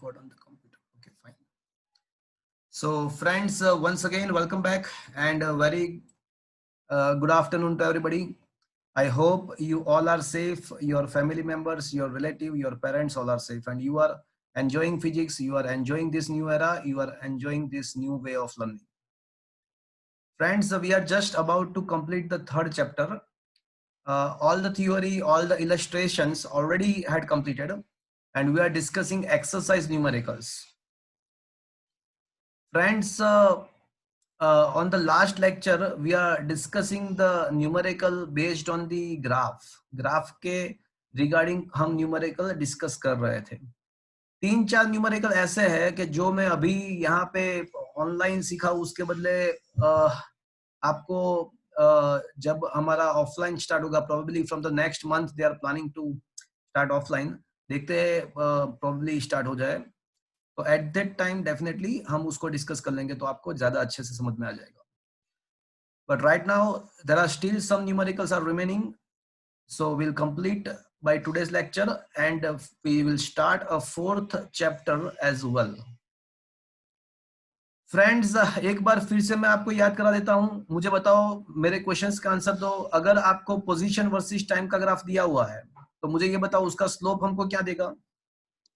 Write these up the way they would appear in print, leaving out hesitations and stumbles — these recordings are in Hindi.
record on the computer. Okay, fine. So friends, once again, welcome back and a very good afternoon to everybody. I hope you all are safe, your family members, your relative, your parents all are safe, and you are enjoying physics, you are enjoying this new era, you are enjoying this new way of learning. Friends, we are just about to complete the third chapter. All the theory, all the illustrations already had completed, and we are discussing exercise numericals. Friends, on the last lecture, we are discussing the numerical based on the graph के regarding हम numerical discuss कर रहे थे. 3-4 numerical ऐसे है कि जो मैं अभी यहाँ पे ऑनलाइन सीखा, उसके बदले आपको जब हमारा ऑफलाइन स्टार्ट होगा, probably from the next month they are planning to start offline, देखते हैं probably स्टार्ट हो जाए, तो एट दैट टाइम डेफिनेटली हम उसको डिस्कस कर लेंगे, तो आपको ज्यादा अच्छे से समझ में आ जाएगा. But right now there are still some numericals are remaining, so we will complete by today's lecture and we will start a fourth chapter as well. Friends, एक बार फिर से मैं आपको याद करा देता हूं. मुझे बताओ, मेरे क्वेश्चंस का आंसर दो. अगर आपको पोजीशन वर्सेस टाइम का ग्राफ दिया हुआ है, तो मुझे ये बताओ उसका स्लोप हमको क्या देगा?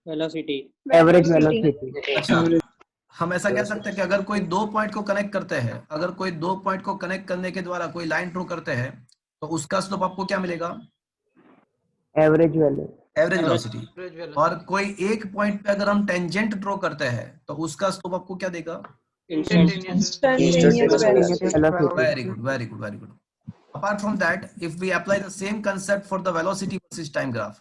Velocity, average velocity. अच्छा, हम ऐसा कह सकते हैं कि अगर कोई दो पॉइंट को कनेक्ट करते हैं, अगर कोई दो पॉइंट को कनेक्ट करने के द्वारा कोई लाइन ड्रॉ करते हैं, तो उसका स्लोप आपको क्या मिलेगा? Average value, average velocity. और कोई एक पॉइंट पे अगर हम टेंजेंट ड्रॉ करते हैं, तो उसका स्लोप आपको क्या देगा? Instantaneous velocity. Very good, very good, very good. Apart from that, if we apply the same concept for the velocity versus time graph,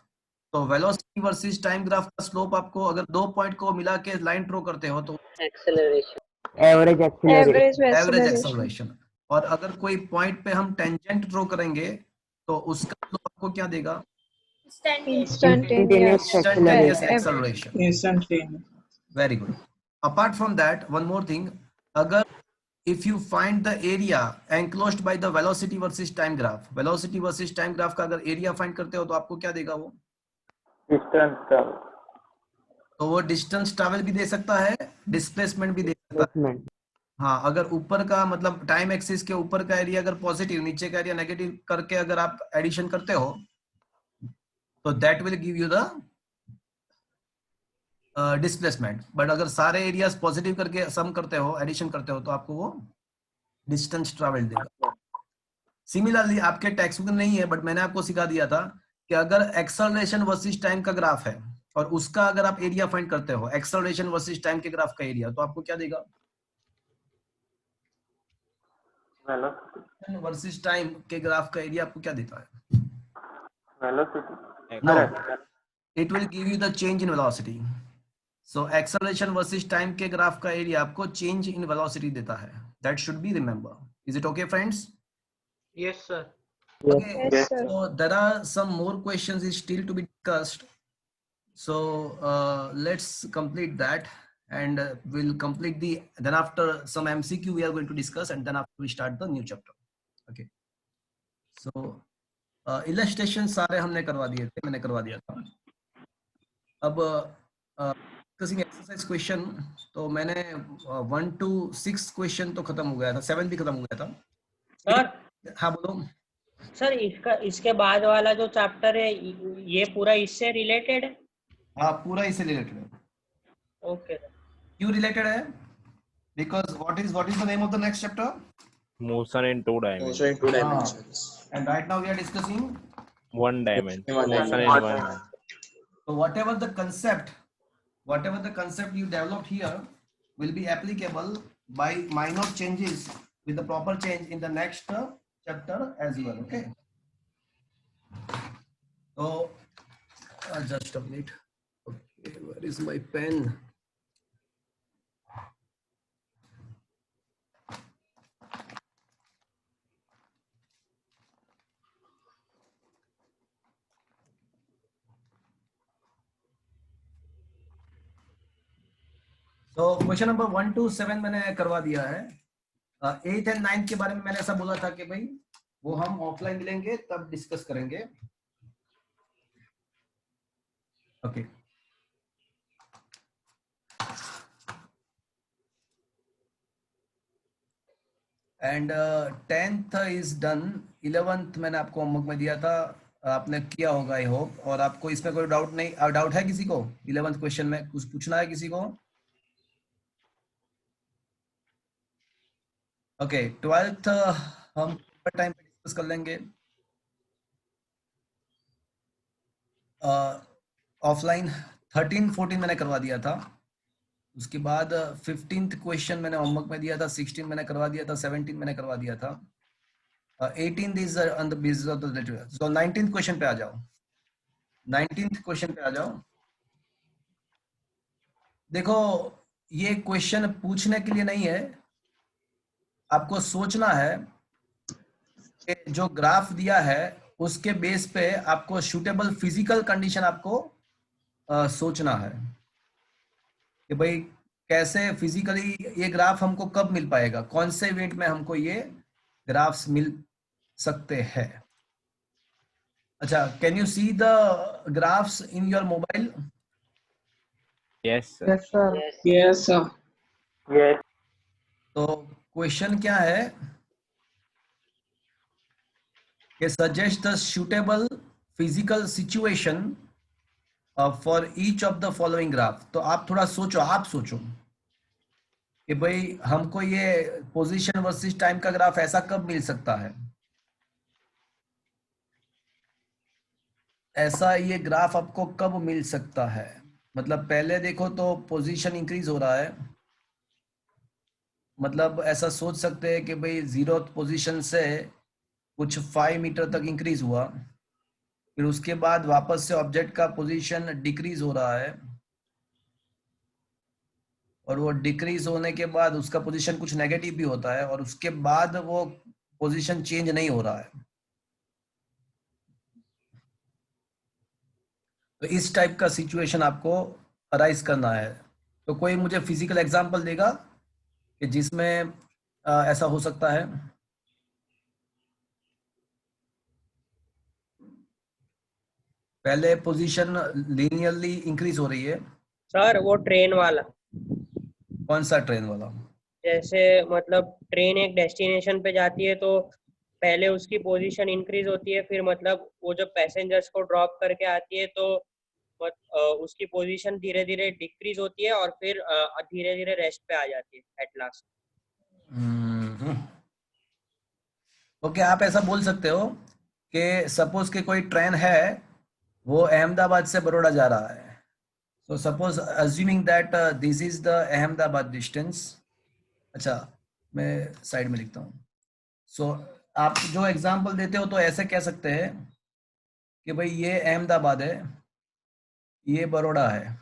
तो velocity versus time graph का स्लोप आपको, अगर दो पॉइंट को मिला के लाइन ड्रॉ करते हो, तो एवरेज एक्सेलरेशन. और अगर कोई पॉइंट पे हम टेंजेंट ड्रॉ करेंगे, तो उसका स्लोप आपको क्या देगा? Instantaneous acceleration. Very good. Apart from that, one more thing, अगर if you find the area enclosed by the velocity versus time graph, velocity versus time graph का अगर एरिया फाइंड करते हो, तो आपको क्या देगा वो? Distance travel. तो वो डिस्टेंस ट्रैवल भी दे सकता है, डिस्प्लेसमेंट भी दे सकता है. हाँ, अगर ऊपर का मतलब टाइम एक्सिस के ऊपर का एरिया अगर पॉजिटिव, नीचे का एरिया नेगेटिव करके अगर आप एडिशन करते हो, तो that will give you the displacement. But अगर सारे एरियाज पॉजिटिव करके सम करते हो, एडिशन करते हो, तो आपको वो डिस्टेंस ट्रैवल देगा. सिमिलरली आपके टेक्स्ट बुक में नहीं है, बट मैंने आपको सिखा दिया था कि अगर एक्सेलरेशन वर्सेस टाइम का ग्राफ है और उसका अगर आप एरिया फाइंड करते हो, एक्सेलरेशन वर्सेस टाइम के ग्राफ का एरिया, तो आपको क्या देगा? वेलोसिटी वर्सेस टाइम के ग्राफ का एरिया आपको क्या देता है? Velocity. No, it will give you the change in velocity. So acceleration versus time के ग्राफ का एरिया आपको चेंज इन वेलोसिटी देता है. That should be remember. Is it okay friends? Yes sir. Okay, yes, so there are some more questions is still to be discussed. So let's complete that, and we'll complete the, then after some MCQ we are going to discuss, and then after we start the new chapter. Okay. So illustration सारे हमने करवा दिए थे, मैंने करवा दिया था. अब discussing exercise question, तो मैंने 1 to 6 क्वेश्चन तो खत्म हो गया था, 7 भी खत्म हो गया था. सर, हाँ बोलो. सर इसके बाद वाला जो चैप्टर है, ये पूरा इससे रिलेटेड है? हाँ, पूरा इससे रिलेटेड है. ओके. क्यों रिलेटेड है? Because what is the name of the next chapter? Motion in two dimensions. And right now we are discussing One dimension. Motion in one dimension. so whatever the concept you developed here will be applicable by minor changes with the proper change in the next chapter as well. Okay. So just a minute. Okay, where is my pen? तो क्वेश्चन नंबर 1 to 7 मैंने करवा दिया है. 8th and 9th के बारे में मैंने ऐसा बोला था कि भाई वो हम ऑफलाइन मिलेंगे तब डिस्कस करेंगे. Okay. And 10th is done. 11th मैंने आपको होमवर्क में दिया था, आपने किया होगा आई होप। और आपको इसमें कोई डाउट नहीं, डाउट है किसी को 11th क्वेश्चन में कुछ पूछना है किसी को? ओके 12th हम टाइम पे डिस्कस कर लेंगे ऑफलाइन। 13 14 मैंने करवा दिया था। उसके बाद 15th क्वेश्चन मैंने होमवर्क में दिया था, 16 मैंने करवा दिया था, 17 मैंने करवा दिया था, 18th is on the basis of the letter. So 19th question पे आ जाओ। 19th क्वेश्चन पे आ जाओ। देखो ये क्वेश्चन पूछने के लिए नहीं है, आपको सोचना है कि जो ग्राफ दिया है उसके बेस पे आपको सूटेबल फिजिकल कंडीशन आपको सोचना है कि भाई कैसे फिजिकली ये ग्राफ हमको कब मिल पाएगा, कौन से इवेंट में हमको ये ग्राफ्स मिल सकते हैं। अच्छा, can you see the graphs in your mobile? Yes, sir. Yes, sir. Yes. तो क्वेश्चन क्या है कि suggest the suitable physical situation for each of the following graph. तो आप थोड़ा सोचो, आप सोचो कि भाई हमको ये पोजीशन वर्सेस टाइम का ग्राफ ऐसा कब मिल सकता है, ऐसा ये ग्राफ आपको कब मिल सकता है। मतलब पहले देखो तो पोजीशन इंक्रीज हो रहा है, मतलब ऐसा सोच सकते हैं कि भाई 0th पोजीशन से कुछ 5 मीटर तक इंक्रीज हुआ, फिर उसके बाद वापस से ऑब्जेक्ट का पोजीशन डिक्रीज हो रहा है, और वो डिक्रीज होने के बाद उसका पोजीशन कुछ नेगेटिव भी होता है, और उसके बाद वो पोजीशन चेंज नहीं हो रहा है। तो इस टाइप का सिचुएशन आपको अराइज करना है। तो कोई मुझे फिजिकल एग्जांपल देगा कि जिसमें ऐसा हो सकता है? पहले पोजीशन लीनियरली इंक्रीज हो रही है। सर वो ट्रेन वाला, कौन सा ट्रेन वाला? जैसे मतलब ट्रेन एक डेस्टिनेशन पे जाती है तो पहले उसकी पोजीशन इंक्रीज होती है, फिर मतलब वो जब पैसेंजर्स को ड्रॉप करके आती है तो उसकी पोजीशन धीरे धीरे डिक्रीज होती है और फिर धीरे धीरे रेस्ट पे आ जाती है एट लास्ट। ओके, आप ऐसा बोल सकते हो कि सपोज के कोई ट्रेन है, वो अहमदाबाद से बड़ौदा जा रहा है। So suppose assuming that this is the Ahmedabad distance. अच्छा, मैं साइड में लिखता हूँ। So आप जो एग्जांपल देते हो तो ऐसे कह सकते हैं कि भाई ये अहमदाबाद है, ये बड़ौदा है।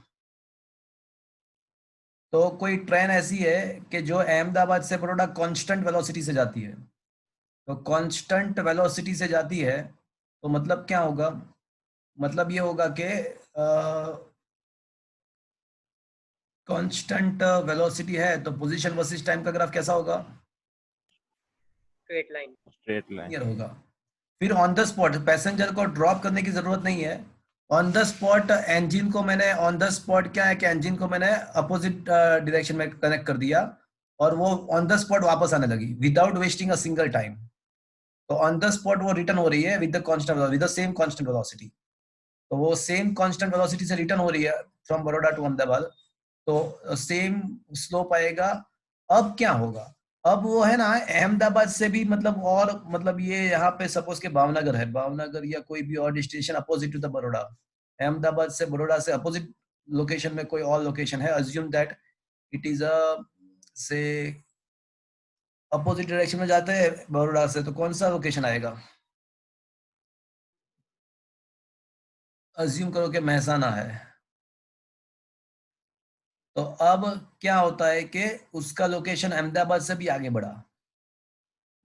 तो कोई ट्रेन ऐसी है कि जो अहमदाबाद से बड़ौदा कांस्टेंट वेलोसिटी से जाती है। तो कांस्टेंट वेलोसिटी से जाती है तो मतलब क्या होगा? मतलब ये होगा कि कांस्टेंट वेलोसिटी है तो पोजीशन वर्सेस टाइम का ग्राफ कैसा होगा? Straight line. Straight line. Clear होगा। फिर ऑन द स्पॉट पैसेंजर को ड्रॉप करने की जरूरत नहीं है। ऑन द स्पॉट इंजन को मैंने, ऑन द स्पॉट क्या है कि इंजन को मैंने अपोजिट डायरेक्शन में कनेक्ट कर दिया और वो ऑन द स्पॉट वापस आने लगी without wasting a single time. तो ऑन द स्पॉट वो रिटर्न हो रही है with the constant, with the same constant velocity. तो वो सेम कांस्टेंट वेलोसिटी से रिटर्न हो रही है फ्रॉम बड़ौदा टू अहमदाबाद, तो सेम स्लोप आएगा। अब क्या होगा? अब वो है ना अहमदाबाद से भी मतलब, और मतलब ये यहाँ पे सपोज के भावनगर है, भावनगर या कोई भी और destination opposite to the Baroda, Ahmedabad से बड़ौदा से अपोजिट लोकेशन में कोई और लोकेशन है, assume that it is a से अपोजिट डायरेक्शन में जाते हैं बड़ौदा से, तो कौन सा लोकेशन आएगा? अज्यूम करो कि महसाना है। तो अब क्या होता है कि उसका लोकेशन अहमदाबाद से भी आगे बढ़ा,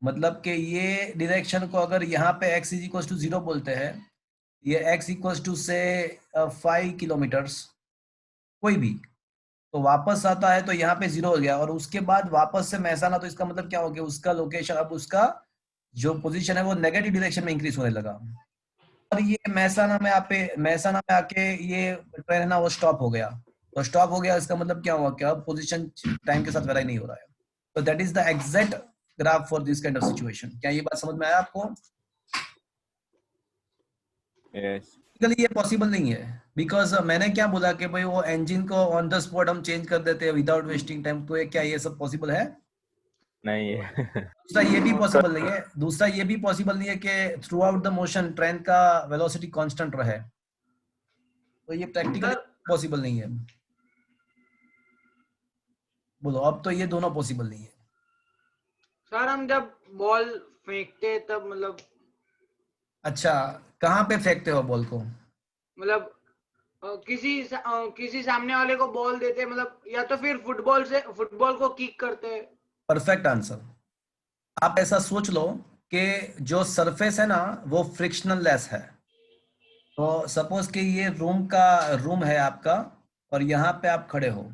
मतलब कि ये डायरेक्शन को अगर यहाँ पे x इक्वल टू 0 बोलते हैं, ये x इक्वल टू से 5 किलोमीटर्स कोई भी, तो वापस आता है तो यहाँ पे 0 हो गया, और उसके बाद वापस से महसाना, तो इसका मतलब क्या हो गया? उसका लोकेशन, अब उसका जो पोजीशन है वो नेगेटिव डायरेक्शन में इंक्रीज होने लगा। और ये महसाना में आके ये ट्रेन है ना वो स्टॉप हो गया। तो स्टॉप हो गया इसका मतलब क्या हुआ? कि अब पोजीशन टाइम के साथ वेरी नहीं हो रहा है। तो that is the exact graph for this kind of situation. क्या ये बात समझ में आया आपको? Yes. Basically ये पॉसिबल नहीं है, बिकॉज मैंने क्या बोला कि भाई वो इंजन को ऑन द स्पॉट हम चेंज कर देते हैं विदाउट वेस्टिंग टाइम, तो क्या ये सब पॉसिबल है? नहीं है. दूसरा ये भी पॉसिबल नहीं है, दूसरा ये भी पॉसिबल नहीं है कि through out the motion train का वेलोसिटी कांस्टेंट रहे, तो ये प्रैक्टिकली पॉसिबल नहीं है। बोलो, अब तो ये दोनों पॉसिबल नहीं है। सर हम जब बॉल फेंकते तब मतलब अच्छा, कहाँ पे फेंकते हो बॉल को? मतलब किसी सामने वाले को बॉल देते, मतलब या तो फिर फुटबॉल को किक करते। Perfect answer. आप ऐसा सोच लो कि जो सरफेस है ना वो फ्रिक्शनल लेस है। तो सपोज कि ये रूम है आपका और यहाँ पे आप खड़े हो,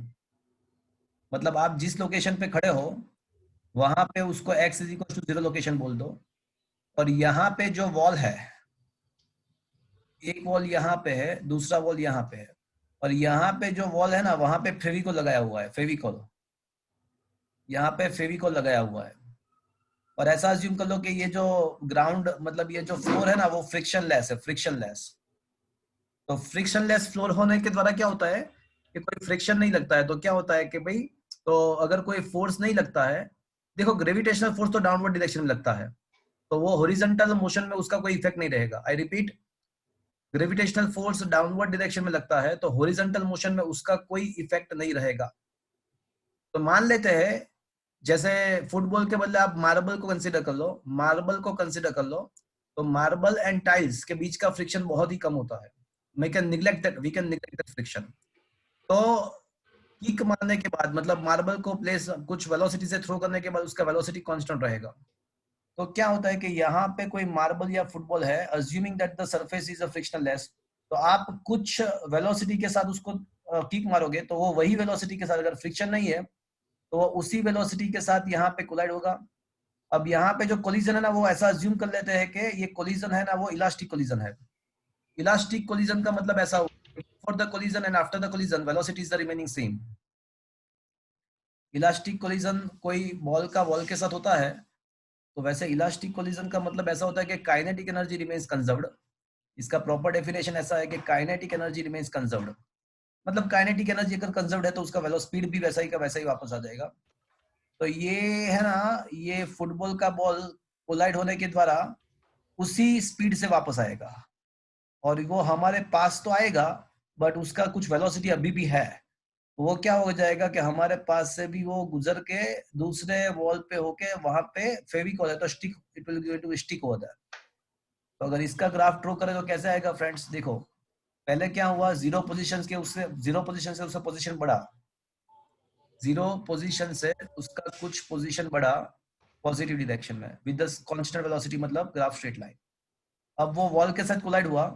मतलब आप जिस लोकेशन पे खड़े हो वहां पे उसको x is equal to 0 location बोल दो, और यहाँ पे जो वॉल है, एक वॉल यहाँ पे है, दूसरा वॉल यहाँ पे है, और यहाँ पे जो वॉल है ना वहां पे फेविकोल लगाया हुआ है, फेविकोल यहाँ पे फेविकोल लगाया हुआ है। और ऐसा अज्यूम कर लो कि ये जो ग्राउंड मतलब ये जो फ्लोर है ना वो फ्रिक्शन लेस है, फ्रिक्शन लेस। तो फ्रिक्शन लेस फ्लोर होने के द्वारा क्या होता है कि कोई फ्रिक्शन नहीं लगता है, तो क्या होता है कि भाई, तो अगर कोई फोर्स नहीं लगता है, देखो ग्रेविटेशनल फोर्स तो डाउनवर्ड डायरेक्शन में लगता है, तो वो हॉरिजॉन्टल मोशन में उसका कोई इफेक्ट नहीं रहेगा। I repeat, gravitational force downward direction में लगता है तो हॉरिजॉन्टल मोशन में उसका कोई इफेक्ट नहीं रहेगा। तो मान लेते हैं जैसे फुटबॉल के बदले आप मार्बल को कंसीडर कर लो, मार्बल को कंसीडर कर लो, तो मार्बल एंड टाइल्स के बीच का फ्रिक्शन बहुत ही कम होता है। We can neglect that friction. तो किक मारने के बाद मतलब मार्बल को प्लेस कुछ वेलोसिटी से थ्रो करने के बाद उसका वेलोसिटी कांस्टेंट रहेगा। तो क्या होता है कि यहाँ पे कोई मार्बल या फुटबॉल है, assuming that the surface is a frictional less, तो आप कुछ वेलोसिटी के साथ उसको किक मारोगे तो वो वही वेलोसिटी के साथ, अगर फ्रिक्शन नहीं है तो वो उसी वेलोसिटी के साथ यहाँ पे कोलाइड होगा। अब यहाँ पे जो कोलिजन है ना वो ऐसा अज्यूम कर लेते हैं कि ये कोलिजन है ना वो इलास्टिक कोलिजन है। इलास्टिक कोलिजन का मतलब ऐसा होगा for the collision and after the collision velocity is the remaining same। Elastic collision कोई बॉल का बॉल के साथ होता है, तो वैसे इलास्टिक कोलिजन का मतलब ऐसा होता है कि काइनेटिक एनर्जी रिमेन्स कंजर्व्ड। इसका प्रॉपर डेफिनेशन ऐसा है कि काइनेटिक एनर्जी रिमेन्स कंजर्व्ड, मतलब काइनेटिक एनर्जी अगर कंजर्व्ड है तो उसका वेलो स्पीड भी वैसा ही का वैसा ही वापस आ जाएगा। तो ये है ना, ये फुटबॉल का बॉल कोलाइड होने के द्वारा उसी स्पीड से वापस आएगा, और वो हमारे पास तो आएगा बट उसका कुछ वेलोसिटी अभी भी है। वो क्या हो जाएगा कि हमारे पास से भी वो गुजर के दूसरे वॉल पे होके वहां पे फेविकोल है तो stick, it will going to stick over that. तो अगर इसका ग्राफ ड्रॉ करें तो कैसे आएगा फ्रेंड्स? देखो पहले क्या हुआ, जीरो पोजीशन से उसका पोजीशन बढ़ा, जीरो पोजीशन से उसका कुछ पोजीशन बढ़ा पॉजिटिव डायरेक्शन में विद द कांस्टेंट वेलोसिटी, मतलब ग्राफ स्ट्रेट लाइन। अब वो वॉल के साथ कोलाइड हुआ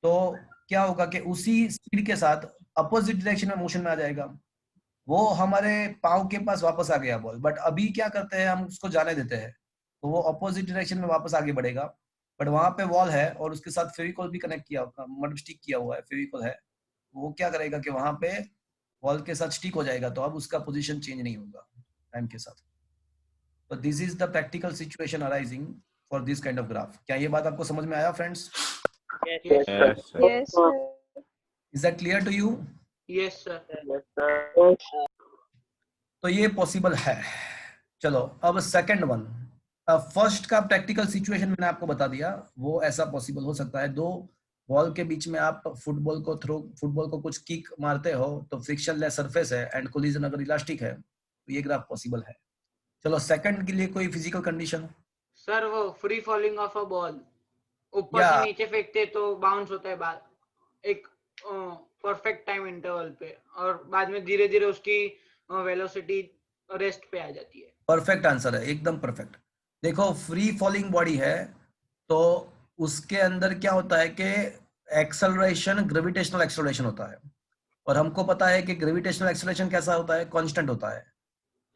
तो क्या होगा कि उसी स्पीड के साथ अपोजिट डायरेक्शन में मोशन में आ जाएगा। वो हमारे पाँव के पास वापस आ गया बॉल, बट अभी क्या करते हैं हम उसको जाने देते हैं, तो वो अपोजिट डायरेक्शन में वापस आगे बढ़ेगा, बट वहां पे वॉल है और उसके साथ फेविकोल भी कनेक्ट किया, मतलब स्टिक किया हुआ है, फेविकोल है। वो क्या करेगा कि वहां पे वॉल के साथ स्टिक हो जाएगा, तो अब उसका पोजीशन चेंज नहीं होगा टाइम के साथ। तो this is the practical situation arising for this kind of graph. क्या ये बात आपको समझ में आया friends? Yes, sir. Yes, sir. Yes, sir. Is that clear to you? Yes sir. Yes, sir. तो ये पॉसिबल है। चलो अब सेकंड वन। फर्स्ट का प्रैक्टिकल सिचुएशन मैंने आपको बता दिया, वो ऐसा पॉसिबल हो सकता है, दो बॉल के बीच में आप फुटबॉल को कुछ किक मारते हो तो फ्रिक्शन लेस सरफेस है एंड कोलिजन अगर इलास्टिक है तो ये ग्राफ पॉसिबल है। चलो सेकंड के लिए कोई फिजिकल कंडीशन? सर वो free falling of a ball, ऊपर या से नीचे फेंकते तो बाउंस होता है बाद एक परफेक्ट टाइम इंटरवल पे, और बाद में धीरे धीरे उसकी वेलोसिटी रेस्ट पे आ जाती है। परफेक्ट आंसर है, एकदम परफेक्ट। देखो फ्री फॉलिंग बॉडी है तो उसके अंदर क्या होता है कि एक्सेलरेशन ग्रेविटेशनल एक्सेलरेशन होता है, और हमको पता है कि ग्रेविटेशनल एक्सेलरेशन कैसा होता है, कांस्टेंट होता है।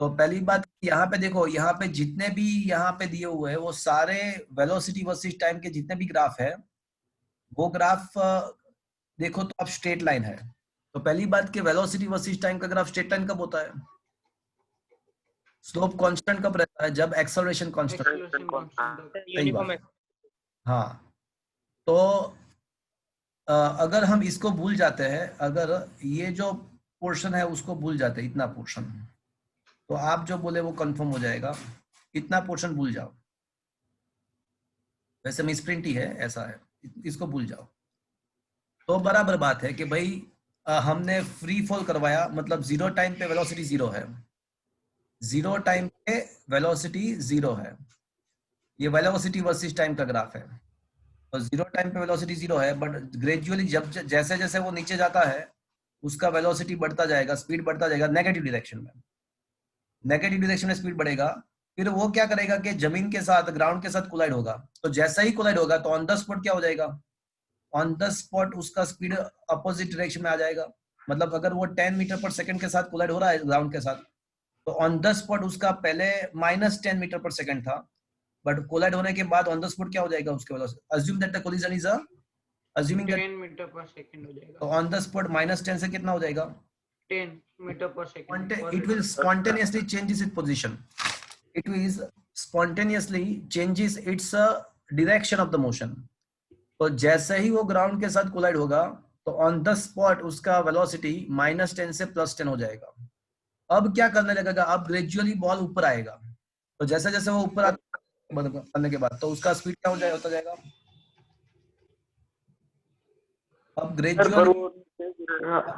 तो पहली बात यहाँ पे देखो, यहाँ पे जितने भी यहाँ पे दिए हुए हैं वो सारे वेलोसिटी वर्सेस टाइम के जितने भी ग्राफ है, वो ग्राफ देखो तो अब स्ट्रेट लाइन है। तो पहली बात कि वेलोसिटी वर्सेस टाइम का ग्राफ स्ट्रेट लाइन कब होता है? स्लोप कांस्टेंट कब रहता है? जब acceleration constant. Acceleration constant uniform हाँ, तो अगर हम इसको भूल जाते हैं, अगर ये जो पोर्शन है उसको भूल जाते हैं, इतना पोर्शन, तो आप जो बोले वो कंफर्म हो जाएगा। इतना पोर्शन भूल जाओ, वैसे में स्प्रिंट ही है, ऐसा है, इसको भूल जाओ। तो बराबर बात है कि भाई हमने फ्री फॉल करवाया, मतलब जीरो टाइम पे वेलोसिटी जीरो है, जीरो टाइम पे वेलोसिटी जीरो है, ये वेलोसिटी वर्सेस टाइम का ग्राफ है। तो जीरो टाइम पे वेलोसिटी जीरो है, बट ग्रेजुअली जब जैसे जैसे वो नीचे जाता है उसका वेलोसिटी बढ़ता जाएगा, स्पीड बढ़ता जाएगा नेगेटिव डायरेक्शन में, नेगेटिव डायरेक्शन में स्पीड बढ़ेगा। फिर वो क्या करेगा कि जमीन के साथ, ग्राउंड के साथ कोलाइड होगा। तो जैसा ही कोलाइड होगा तो ऑन द स्पॉट क्या हो जाएगा? ऑन द स्पॉट उसका स्पीड अपोजिट डायरेक्शन में आ जाएगा। मतलब अगर वो 10 मीटर पर सेकंड के साथ कोलाइड हो रहा है ग्राउंड के साथ, तो ऑन द स्पॉट उसका पहले -10 मीटर पर सेकंड था, बट कोलाइड होने के बाद ऑन द स्पॉट क्या हो जाएगा उसके velocity? Assume that the collision is assuming that 10 metre per second हो जाएगा। तो ऑन द स्पॉट -10 से कितना हो जाएगा? 10 metre per second. It will spontaneously changes its position. It will spontaneously changes its direction of the motion. तो जैसे ही वो ग्राउंड के साथ कोलाइड होगा तो ऑन द स्पॉट उसका वेलोसिटी -10 से +10 हो जाएगा। अब क्या करने लगेगा? अब ग्रेजुअली बॉल ऊपर आएगा। तो जैसे जैसे वो ऊपर करने के बाद तो उसका स्पीड क्या हो जाएगा, होता जाएगा। अब सर पर ग्रेजुअली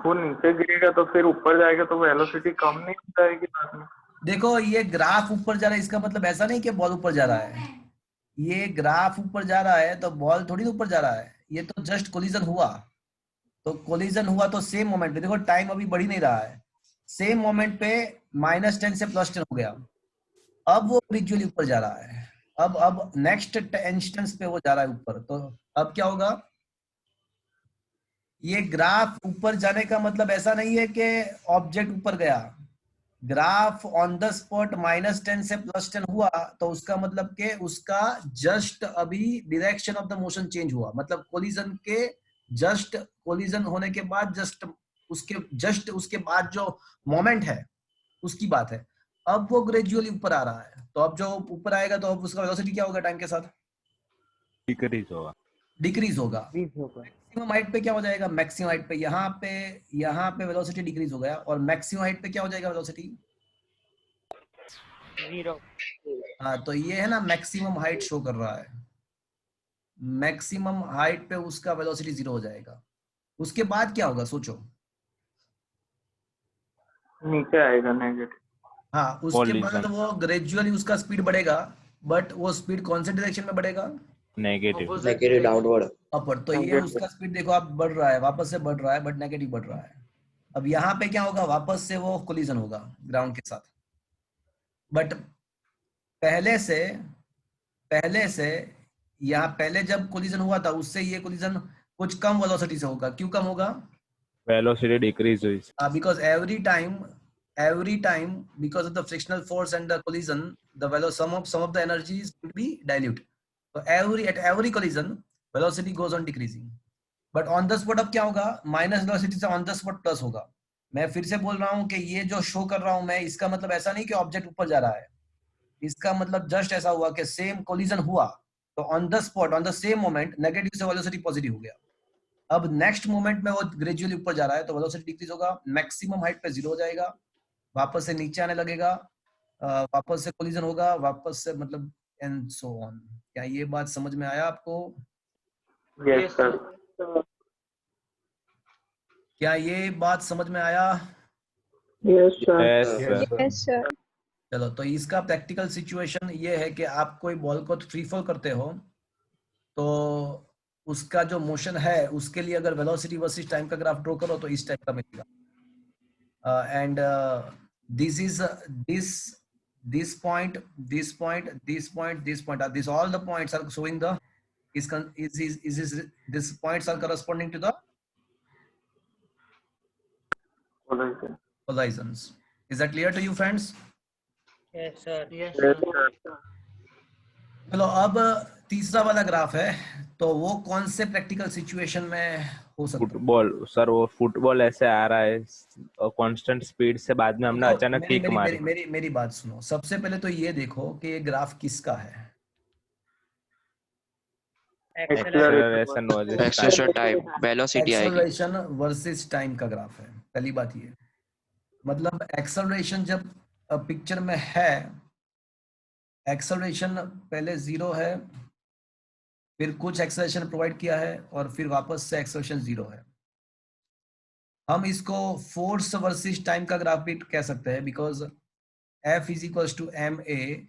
वो नीचे गिरेगा तो फिर ऊपर जाएगा तो वेलोसिटी कम नहीं हो जाएगी बाद में? देखो, ये ग्राफ ऊपर जा रहा है, इसका मतलब ऐसा नहीं कि बॉल ऊपर जा रहा है। ये ग्राफ ऊपर जा रहा है तो बॉल थोड़ी ऊपर जा रहा है, ये तो जस्ट कोलिजन हुआ। तो कोलिजन हुआ तो सेम मोमेंट पे, देखो टाइम अभी बढ़ ही नहीं रहा है, सेम मोमेंट पे -10 से +10 हो गया। अब वो ग्रेजुअली ऊपर जा रहा है। अब नेक्स्ट इंस्टेंस पे वो जा रहा है ऊपर। तो अब क्या होगा? ये ग्राफ ऊपर जाने का मतलब ऐसा नहीं है कि ऑब्जेक्ट ऊपर गया। ग्राफ ऑन द स्पॉट -10 से +10 हुआ तो उसका मतलब कि उसका जस्ट अभी direction of the motion change हुआ। मतलब कोलिजन के जस्ट, कोलिजन होने के बाद जस्ट उसके बाद जो मोमेंट है उसकी बात है। अब वो ग्रेजुअली ऊपर आ रहा है, तो अब जो ऊपर आएगा तो अब उसका वेलोसिटी क्या होगा? टाइम के साथ डिक्रीज होगा। डिक्रीज होगा। 20 होगा। मैक्सिमम हाइट पे क्या हो जाएगा? मैक्सिमम हाइट पे यहाँ पे वेलोसिटी डिक्रीज हो गया, और मैक्सिमम हाइट पे क्या हो जाएगा वेलोसिटी? 0। हाँ, तो ये है ना, मैक्सिमम हाइट शो कर रहा है। मैक्सिमम हाइट पे उसका वेलोसिटी 0 हो जाएगा। उसके बाद क्या होगा सोचो? नीचे आएगा नेगेटिव। हाँ, उसके बाद वो ग्रेजुअली उसका स्पीड बढ़ेगा, बट वो स्पीड कौन से डायरेक्शन में बढ़ेगा? नेगेटिव। Negative downward. अपर। तो ये उसका स्पीड देखो आप बढ़ रहा है, वापस से बढ़ रहा है, बट नेगेटिव बढ़ रहा है। अब यहाँ पे क्या होगा? वापस से वो कोलिजन होगा ग्राउंड के साथ। बट पहले से यहाँ पहले जब कोलिजन हुआ था उससे ये कोलिजन कुछ कम वेलोसिटी से होगा। क्यों कम होगा? वेलोसिटी डिक्रीज हुई। Because every time because of the frictional force and the collision, the velocity, some of the energies will be dilute. So at every collision velocity goes on decreasing, but on the spot अब क्या होगा? माइनस वेलोसिटी से ऑन द स्पॉट प्लस होगा। मैं फिर से बोल रहा हूँ कि ये जो शो कर रहा हूँ मैं, इसका मतलब ऐसा नहीं कि ऑब्जेक्ट ऊपर जा रहा है। इसका मतलब जस्ट ऐसा हुआ कि सेम कोलिजन हुआ तो on the spot, on the same moment negative से वेलोसिटी पॉजिटिव हो गया। अब नेक्स्ट मोमेंट में वो ग्रेजुअली ऊपर जा रहा है तो वेलोसिटी डिक्रीज होगा, मैक्सिमम हाइट पे 0 हो जाएगा, वापस से नीचे आने लगेगा, वापस से कोलिजन होगा, वापस से, मतलब एंड सो ऑन। क्या ये बात समझ में आया आपको? Yes sir. क्या ये बात समझ में आया? Yes sir. Yes sir. चलो, तो इसका प्रैक्टिकल सिचुएशन ये है कि आप कोई बॉल को फ्री फॉल करते हो तो उसका जो मोशन है उसके लिए अगर वेलोसिटी वर्सेस टाइम का ग्राफ ड्रॉ करो तो इस टाइप का मिलेगा। And this is this point, this point, this point, this point, these all the points are showing the these points are corresponding to the horizons. Is that clear to you friends? Yes sir. Yes sir. चलो, अब तीसरा वाला ग्राफ है, तो वो कौन से प्रैक्टिकल सिचुएशन में हो सकता है? फुटबॉल सर, वो फुटबॉल ऐसे आ रहा है और कांस्टेंट स्पीड से, बाद में हमने तो अचानक मेरी किक मेरी मारी। मेरी मेरी मेरी बात सुनो। सबसे पहले तो ये देखो कि ये ग्राफ किसका है। Acceleration versus acceleration time. Time velocity आएगी। एक्सेलरेशन वर्सेस टाइम का ग्राफ है, पहली बात ये। मतलब एक्सेलरेशन जब पिक्चर में है, एक्सेलरेशन पहले 0 है, फिर कुछ एक्सेलरेशन प्रोवाइड किया है और फिर वापस से एक्सेलरेशन 0 है। हम इसको फोर्स वर्सेस टाइम का ग्राफ भी कह सकते हैं, because F is equals to m a.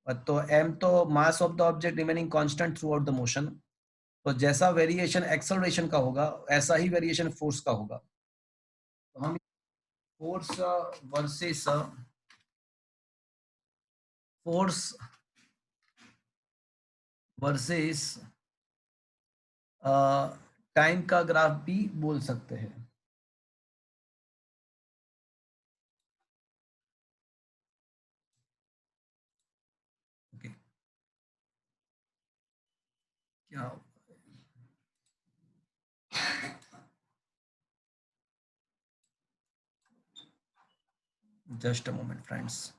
तो m तो mass of the object remaining constant throughout the motion. तो जैसा वेरिएशन एक्सेलरेशन का होगा, ऐसा ही वेरिएशन फोर्स का होगा। तो हम फोर्स वर्सेस टाइम का ग्राफ भी बोल सकते हैं। ओके, क्या just a moment friends.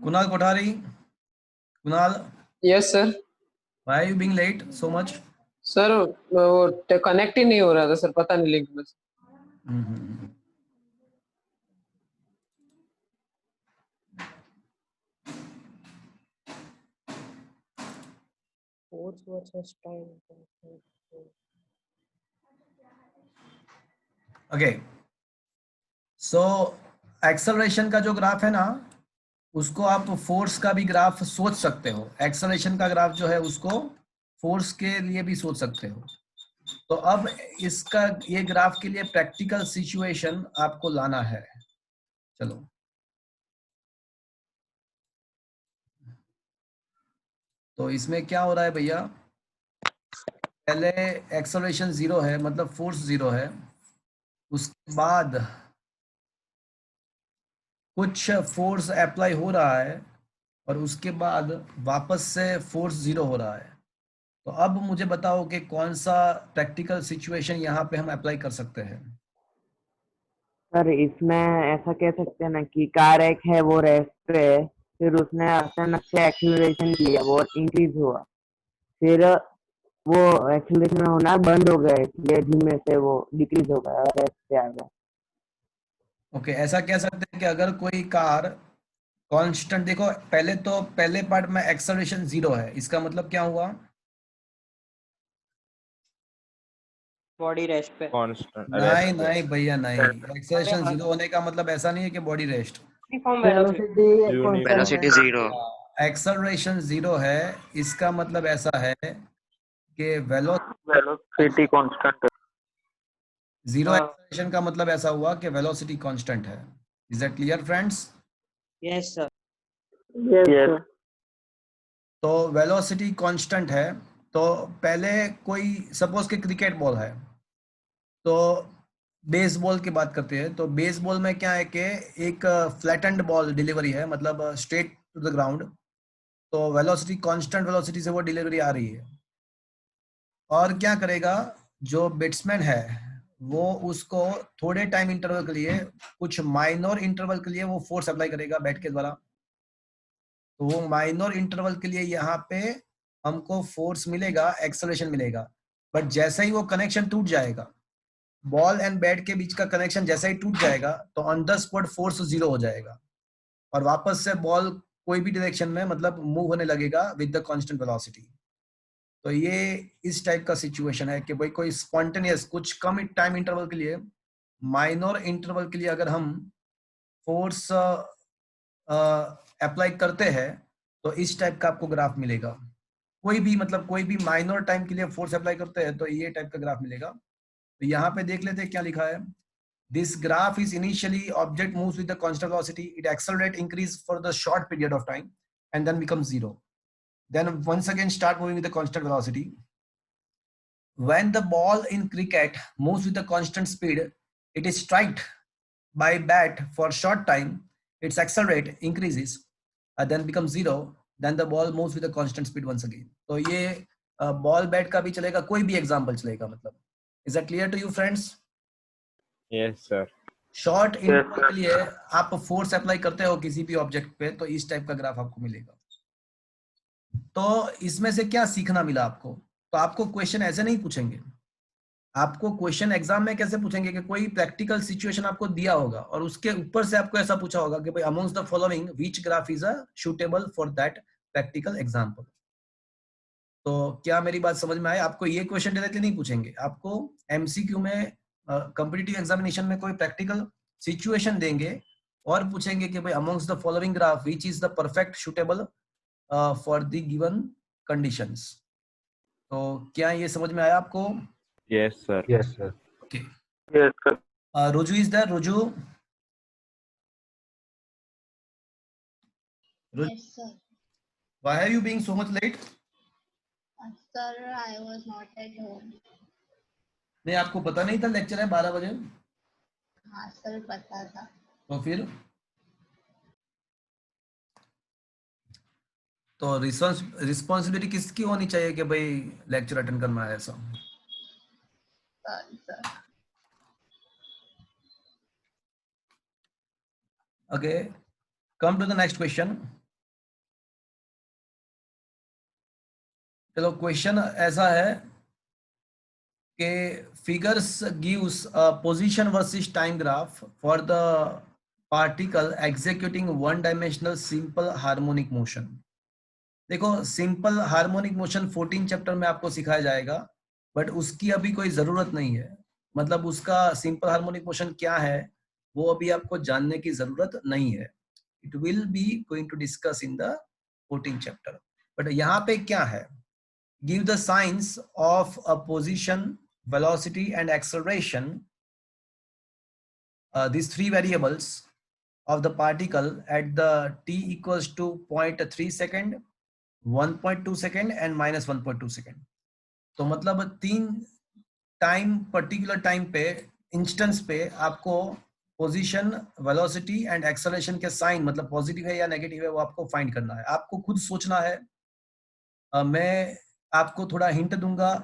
Kunal Kothari, Kunal, yes sir. why are you being late so much? Sir वो कनेक्ट ही नहीं हो रहा था सर, पता नहीं लिंक में। Force versus time. Okay, so acceleration का जो ग्राफ है ना, उसको आप फोर्स का भी ग्राफ सोच सकते हो। एक्सेलरेशन का ग्राफ जो है उसको फोर्स के लिए भी सोच सकते हो। तो अब इसका ये ग्राफ के लिए प्रैक्टिकल सिचुएशन आपको लाना है। चलो, तो इसमें क्या हो रहा है भैया, पहले एक्सेलरेशन 0 है, मतलब फोर्स 0 है। उसके बाद कुछ फोर्स अप्लाई हो रहा है और उसके बाद वापस से फोर्स 0 हो रहा है। तो अब मुझे बताओ कि कौन सा प्रैक्टिकल सिचुएशन यहाँ पे हम अप्लाई कर सकते हैं। सर इसमें ऐसा कह सकते हैं ना कि कार एक है वो रेस्ट पे है, फिर उसने अचानक से एक्सीलरेशन दिया, वो इंक्रीज हुआ, फिर वो एक्सीलरेशन होना बंद हो गया, इसलिए धीमे से वो डिक्रीज हो गया, रेस्ट पे आ गया। ओके, ऐसा कह सकते हैं कि अगर कोई कार कांस्टेंट, देखो पहले तो पहले पार्ट में एक्सेलरेशन 0 है, इसका मतलब क्या हुआ? बॉडी रेस्ट पे। कांस्टेंट नहीं नहीं भैया नहीं, एक्सेलरेशन 0 होने का मतलब ऐसा नहीं है कि body rest. Uniform velocity. Velocity zero. Acceleration 0 है, इसका मतलब ऐसा है कि वेलोसिटी कांस्टेंट। 0 एक्सेलरेशन का मतलब ऐसा हुआ कि वेलोसिटी कांस्टेंट है। Is that clear friends? Yes sir. Yes. तो वेलोसिटी कांस्टेंट है। तो पहले कोई सपोज कि क्रिकेट बॉल है, तो बेसबॉल की बात करते हैं। तो बेसबॉल में क्या है कि एक फ्लैटेंड बॉल डिलीवरी है, मतलब स्ट्रेट टू द ग्राउंड। तो वेलोसिटी कांस्टेंट वेलोसिटी से वो डिलीवरी आ रही है। और क्या करेगा जो बैट्समैन है, वो उसको थोड़े टाइम इंटरवल के लिए, कुछ माइनर इंटरवल के लिए वो फोर्स अप्लाई करेगा बैट के द्वारा। तो वो माइनर इंटरवल के लिए यहाँ पे हमको फोर्स मिलेगा, एक्सेलरेशन मिलेगा। बट जैसे ही वो कनेक्शन टूट जाएगा, बॉल एंड बैट के बीच का कनेक्शन जैसे ही टूट जाएगा, तो ऑन द स्पॉट फोर्स 0 हो जाएगा और वापस से बॉल कोई भी डायरेक्शन में मतलब मूव होने लगेगा विद द कांस्टेंट वेलोसिटी। तो ये इस टाइप का सिचुएशन है कि भाई कोई स्पॉन्टेनियस कुछ कम टाइम इंटरवल के लिए, माइनर इंटरवल के लिए अगर हम फोर्स अप्लाई करते हैं, तो इस टाइप का आपको ग्राफ मिलेगा। कोई भी मतलब कोई भी माइनर टाइम के लिए फोर्स अप्लाई करते हैं तो ये टाइप का ग्राफ मिलेगा। तो यहाँ पे देख लेते हैं क्या लिखा है। This graph is initially object moves with the constant velocity. It accelerate increase for the short period of time and then becomes zero. Then once again start moving with the constant velocity. When the ball in cricket moves with a constant speed, it is struck by bat for short time. Its accelerate increases, then becomes zero. Then the ball moves with a constant speed once again. तो ये बॉल बैट का भी चलेगा, कोई भी एग्जांपल चलेगा. मतलब is that clear to you friends? Yes, sir. Short interval के लिए आप फोर्स अप्लाई करते हो किसी भी ऑब्जेक्ट पे, तो इस टाइप का ग्राफ आपको मिलेगा. तो इसमें से क्या सीखना मिला आपको? तो आपको क्वेश्चन ऐसे नहीं पूछेंगे. आपको क्वेश्चन एग्जाम में कैसे पूछेंगे कि कोई प्रैक्टिकल सिचुएशन आपको दिया होगा और उसके ऊपर से आपको ऐसा पूछा होगा कि भाई amongst the following which graph is suitable for that practical example. तो क्या मेरी बात समझ में आए? आपको ये क्वेश्चन डायरेक्टली नहीं पूछेंगे. आपको एमसीक्यू में कॉम्पिटिटिव एग्जामिनेशन में कोई प्रैक्टिकल सिचुएशन देंगे और पूछेंगे कि भाई amongst the following graph which is the perfect suitable for the given conditions. तो क्या ये समझ में आया आपको? Yes, sir. Yes, sir. Okay. Yes, sir. Ruju is there? Ruju? Yes, sir. Why are you being so much late? Sir, I was not at home. नहीं, आपको पता नहीं था लेक्चर है 12 बजे? हाँ सर, पता था. तो फिर तो रिस्पॉन्सिबिलिटी किसकी होनी चाहिए कि भाई लेक्चर अटेंड करना है ऐसा? Sir. Okay, come to the next question. चलो क्वेश्चन ऐसा है कि figures gives a position versus time graph for the particle executing one dimensional simple harmonic motion. देखो, सिंपल हार्मोनिक मोशन 14 चैप्टर में आपको सिखाया जाएगा, बट उसकी अभी कोई जरूरत नहीं है. मतलब उसका सिंपल हार्मोनिक मोशन क्या है वो अभी आपको जानने की जरूरत नहीं है. It will be going to discuss in the 14 chapter. But यहाँ पे क्या है? Give the signs of a position, velocity and acceleration, these three variables of the particle at the t equals to 0.3 second, 1.2 second and minus 1.2 second. तो मतलब 3 टाइम, पर्टिकुलर टाइम पे, इंस्टेंस पे आपको पोजीशन, वेलोसिटी एंड एक्सेलरेशन के साइन, मतलब पॉजिटिव है या नेगेटिव है, वो आपको फाइंड करना है. आपको खुद सोचना है. मैं आपको थोड़ा हिंट दूंगा,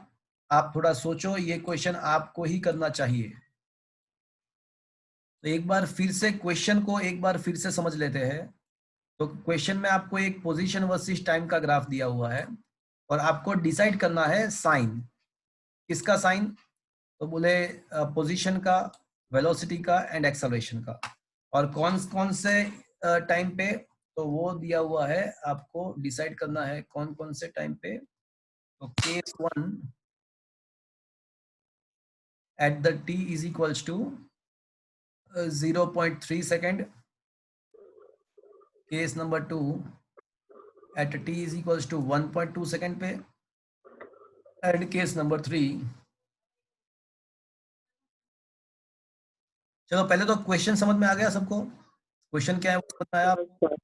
आप थोड़ा सोचो. ये क्वेश्चन आपको ही करना चाहिए. तो एक बार फिर से क्वेश्चन को एक बार फिर से समझ लेते हैं. तो क्वेश्चन में आपको एक पोजीशन वर्सेस टाइम का ग्राफ दिया हुआ है और आपको डिसाइड करना है साइन. किसका साइन? तो बोले पोजीशन का, वेलोसिटी का एंड एक्सेलरेशन का. और कौन से टाइम पे? तो वो दिया हुआ है, आपको डिसाइड करना है कौन कौन से टाइम पे. तो case 1 at the t is equals to 0.3 second. Case number 2 at t is equals to 1.2 second पे. And case number 3. चलो पहले तो क्वेश्चन समझ में आ गया सबको? क्वेश्चन क्या है वो बताया आप?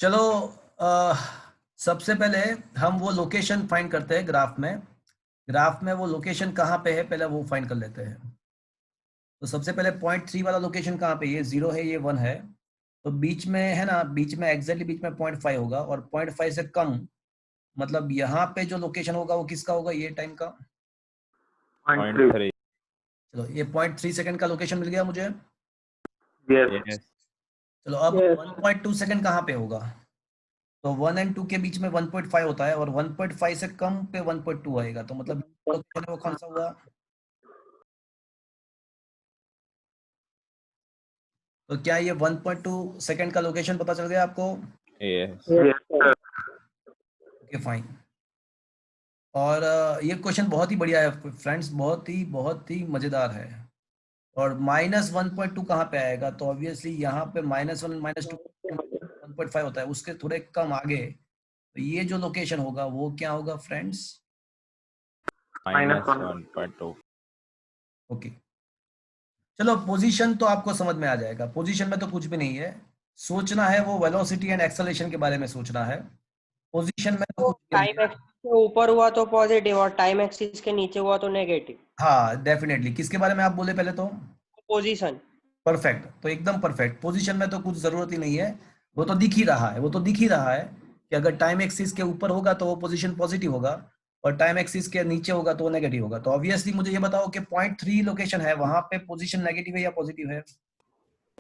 चलो सबसे पहले हम वो लोकेशन फाइंड करते हैं ग्राफ में. ग्राफ में वो लोकेशन कहाँ पे है पहले वो फाइंड कर लेते हैं. तो सबसे पहले 0.3 वाला लोकेशन कहाँ पे? ये 0 है, ये 1 है. तो बीच में है ना, बीच में एग्जैक्टली बीच में 0.5 होगा और 0.5 से कम, मतलब यहाँ पे जो लोकेशन होगा वो किसका होगा? ये टाइम का 0.3. चलो ये 0.3 सेकंड का लोकेशन मिल गया मुझे. Yes. चलो अब 1.2 सेकंड कहाँ पे होगा? तो 1 और 2 के बीच में 1.5 होता है और 1.5 से कम पे 1.2 आएगा. तो मतलब वो कौन सा हुआ? तो क्या ये 1.2 सेकंड का लोकेशन पता चल गया आपको? Yes. Okay fine. और ये क्वेश्चन बहुत ही बढ़िया है फ्रेंड्स, बहुत ही मजेदार है. और -1.2 कहाँ पे आएगा? तो ऑब्वियसली यहाँ पे -1 -2 1.5 होता है, उसके थोड़े कम आगे. तो ये जो लोकेशन होगा वो क्या होगा फ्रेंड्स? -1.2. ओके चलो पोजीशन तो आपको समझ में आ जाएगा, पोजीशन में तो कुछ भी नहीं है, सोचना है वो वेलोसिटी एंड एक्सेलरेशन के बारे में सोचना है, पोजीशन में तो कुछ भी नहीं टाइम है। एक्सिस के ऊपर हुआ तो पॉजिटिव और टाइम एक्सिस के नीचे हुआ तो नेगेटिव। हाँ डेफिनेटली, किसके बारे में आप बोले पहले तो? पोजीशन। परफेक्ट, तो एकदम परफेक्ट, पोजीशन में तो कुछ जरूरत ही नहीं है, वो तो दिख ही रहा है, वो तो दिख ही रहा है कि अगर टाइम एक्सिस के ऊपर होगा तो वो पोजीशन पॉजिटिव होगा और टाइम एक्सिस के नीचे होगा तो वो नेगेटिव होगा। तो ऑब्वियसली मुझे ये बताओ कि पॉइंट 3 लोकेशन है, वहां पे पोजीशन नेगेटिव है या पॉजिटिव है?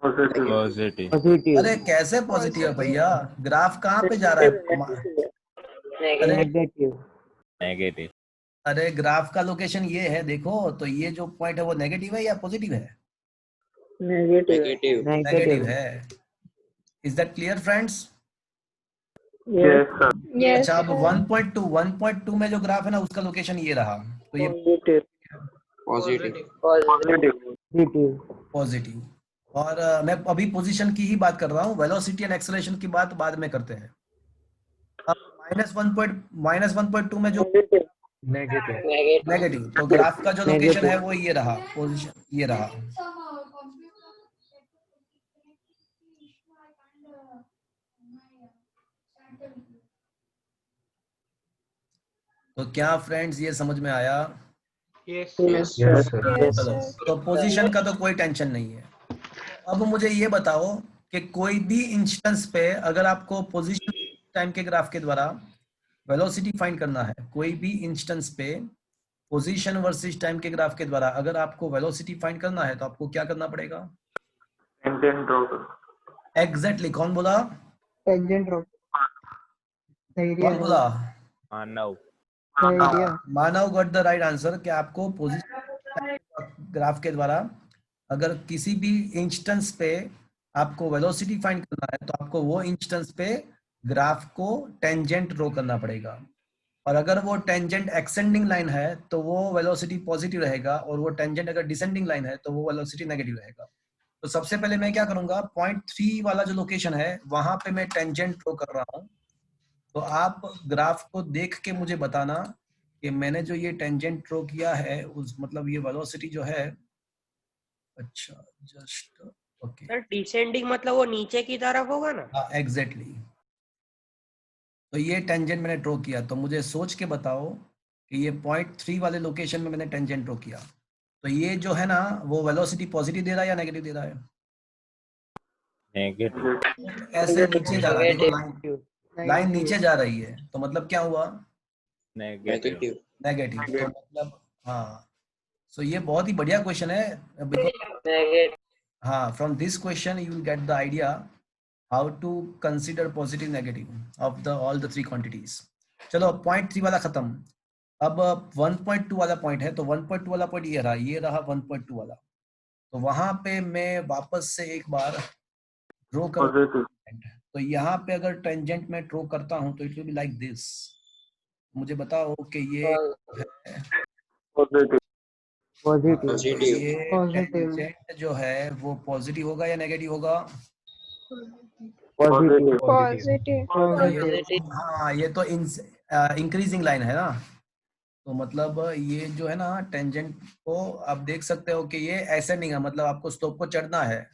पॉजिटिव। पॉजिटिव। पॉजिटिव। अरे कैसे पॉजिटिव है भैया, ग्राफ कहाँ पे जा रहा है? अरे नेगेटिव। नेगेटिव। अरे ग्राफ का लोकेशन ये है देखो, तो ये जो पॉइंट है वो नेगेटिव है या पॉजिटिव है? नेगेटिव। नेगेटिव है। Is that clear friends? Yes sir. Yes, अच्छा अब sir. 1.2 में जो ग्राफ है ना उसका लोकेशन ये रहा, तो ये पॉजिटिव। पॉजिटिव। पॉजिटिव। और मैं अभी पोजीशन की ही बात कर रहा हूँ, वेलोसिटी एंड एक्सेलरेशन की बात बाद में करते हैं। अब -1.2 में जो नेगेटिव, तो ग्राफ का जो लोकेशन है वो ये रहा, पोजीशन ये रहा। तो क्या फ्रेंड्स ये समझ में आया? यस। यस Yes, चलो sir. तो पोजीशन का तो कोई टेंशन नहीं है। अब मुझे ये बताओ कि कोई भी इंस्टेंस पे अगर आपको पोजीशन टाइम के ग्राफ के द्वारा वेलोसिटी फाइंड करना है, कोई भी इंस्टेंस पे पोजीशन वर्सेस टाइम के ग्राफ के द्वारा अगर आपको वेलोसिटी फाइंड करना है तो आपको क्या करना पड़ेगा? टेंजेंट ड्रॉ करो। एग्जैक्टली, कौन बोला? Tangent drop. कौन बोला? मानव। मानव गॉट द राइट आंसर कि आपको पोजीशन ग्राफ के द्वारा अगर किसी भी इंस्टेंस पे आपको वेलोसिटी फाइंड करना है तो आपको वो इंस्टेंस पे ग्राफ को टेंजेंट ड्रॉ करना पड़ेगा, और अगर वो टेंजेंट एक्सेंडिंग लाइन है तो वो वेलोसिटी पॉजिटिव रहेगा, और वो टेंजेंट अगर डिसेंडिंग लाइन है तो वो वेलोसिटी नेगेटिव रहेगा। तो सबसे पहले मैं क्या करूंगा, पॉइंट 3 वाला जो लोकेशन है वहां पे मैं टेंजेंट ड्रॉ कर रहा हूँ। तो आप ग्राफ को देख के मुझे बताना कि मैंने जो ये टेंजेंट ड्रॉ किया है उस मतलब ये वेलोसिटी जो है, अच्छा जस्ट ओके, सर डिसेंडिंग मतलब वो नीचे की तरफ होगा ना? हाँ एग्जैक्टली। तो ये टेंजेंट मैंने ड्रॉ किया, तो मुझे सोच के बताओ कि ये पॉइंट 3 वाले लोकेशन में मैंने टेंजेंट ड्रॉ किया, तो ये जो है ना वो वेलोसिटी पॉजिटिव दे रहा है या नेगेटिव दे रहा है? नेगेटिव। ऐसे नीचे जा रहा है, देखो लाइन नीचे जा रही है, तो मतलब क्या हुआ? नेगेटिव। नेगेटिव। तो मतलब हाँ, सो ये बहुत ही बढ़िया क्वेश्चन है, बिकॉज हाँ from this question you will get the idea how to consider positive negative of the all the 3 quantities. चलो पॉइंट 3 वाला खत्म, अब 1.2 वाला पॉइंट है, तो 1.2 वाला पॉइंट ये रहा 1.2 वाला, तो वहां पे मैं वापस से एक बार ड्रॉ कर, तो यहाँ पे अगर टेंजेंट में ड्रॉ करता हूँ तो it will be like this. मुझे बताओ कि ये ये टेंजेंट जो है वो पॉजिटिव होगा या नेगेटिव होगा? Positive. हाँ ये तो इंक्रीजिंग लाइन है ना, तो मतलब ये जो है ना टेंजेंट को आप देख सकते हो कि ये एसेंडिंग है, मतलब आपको स्लोप को चढ़ना है।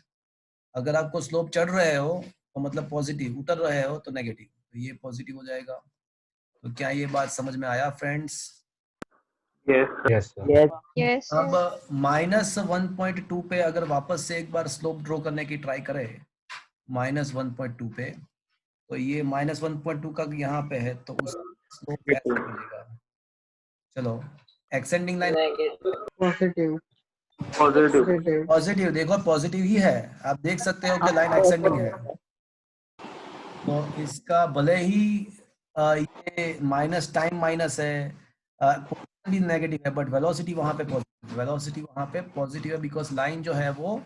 अगर आपको स्लोप चढ़ रहे हो तो मतलब पॉजिटिव, उतर रहे हो तो नेगेटिव, तो ये पॉजिटिव हो जाएगा। तो क्या ये बात समझ में आया फ्रेंड्स? यस Yes, अब sir. -1.2 पे अगर वापस से एक बार स्लोप ड्रॉ करने की ट्राई करें -1.2 पे, तो ये -1.2 का यहाँ पे है, तो उस स्लोप कैसे मिलेगा? चलो एक्सेंडिंग लाइन पॉजिटिव, देखो पॉजिटिव ही है, आप देख सकते हो कि लाइन एक्सेंडिंग है, तो इसका भले ही ये माइनस टाइम माइनस है, भी नेगेटिव है, बट वेलोसिटी वहां पे पॉजिटिव, वेलोसिटी वहां पे पॉजिटिव है बिकॉज लाइन जो है वो,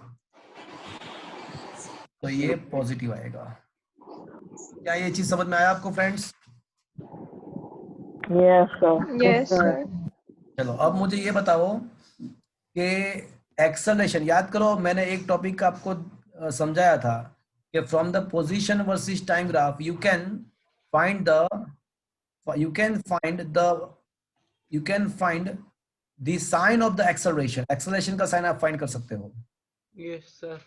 तो ये पॉजिटिव आएगा। क्या ये चीज समझ में आया आपको फ्रेंड्स? Yes, sir. चलो अब मुझे ये बताओ कि एक्सेलरेशन, याद करो मैंने एक टॉपिक आपको समझाया था कि from the position versus time graph you can find the sign of the acceleration, acceleration का साइन आप फाइंड कर सकते हो। Yes sir.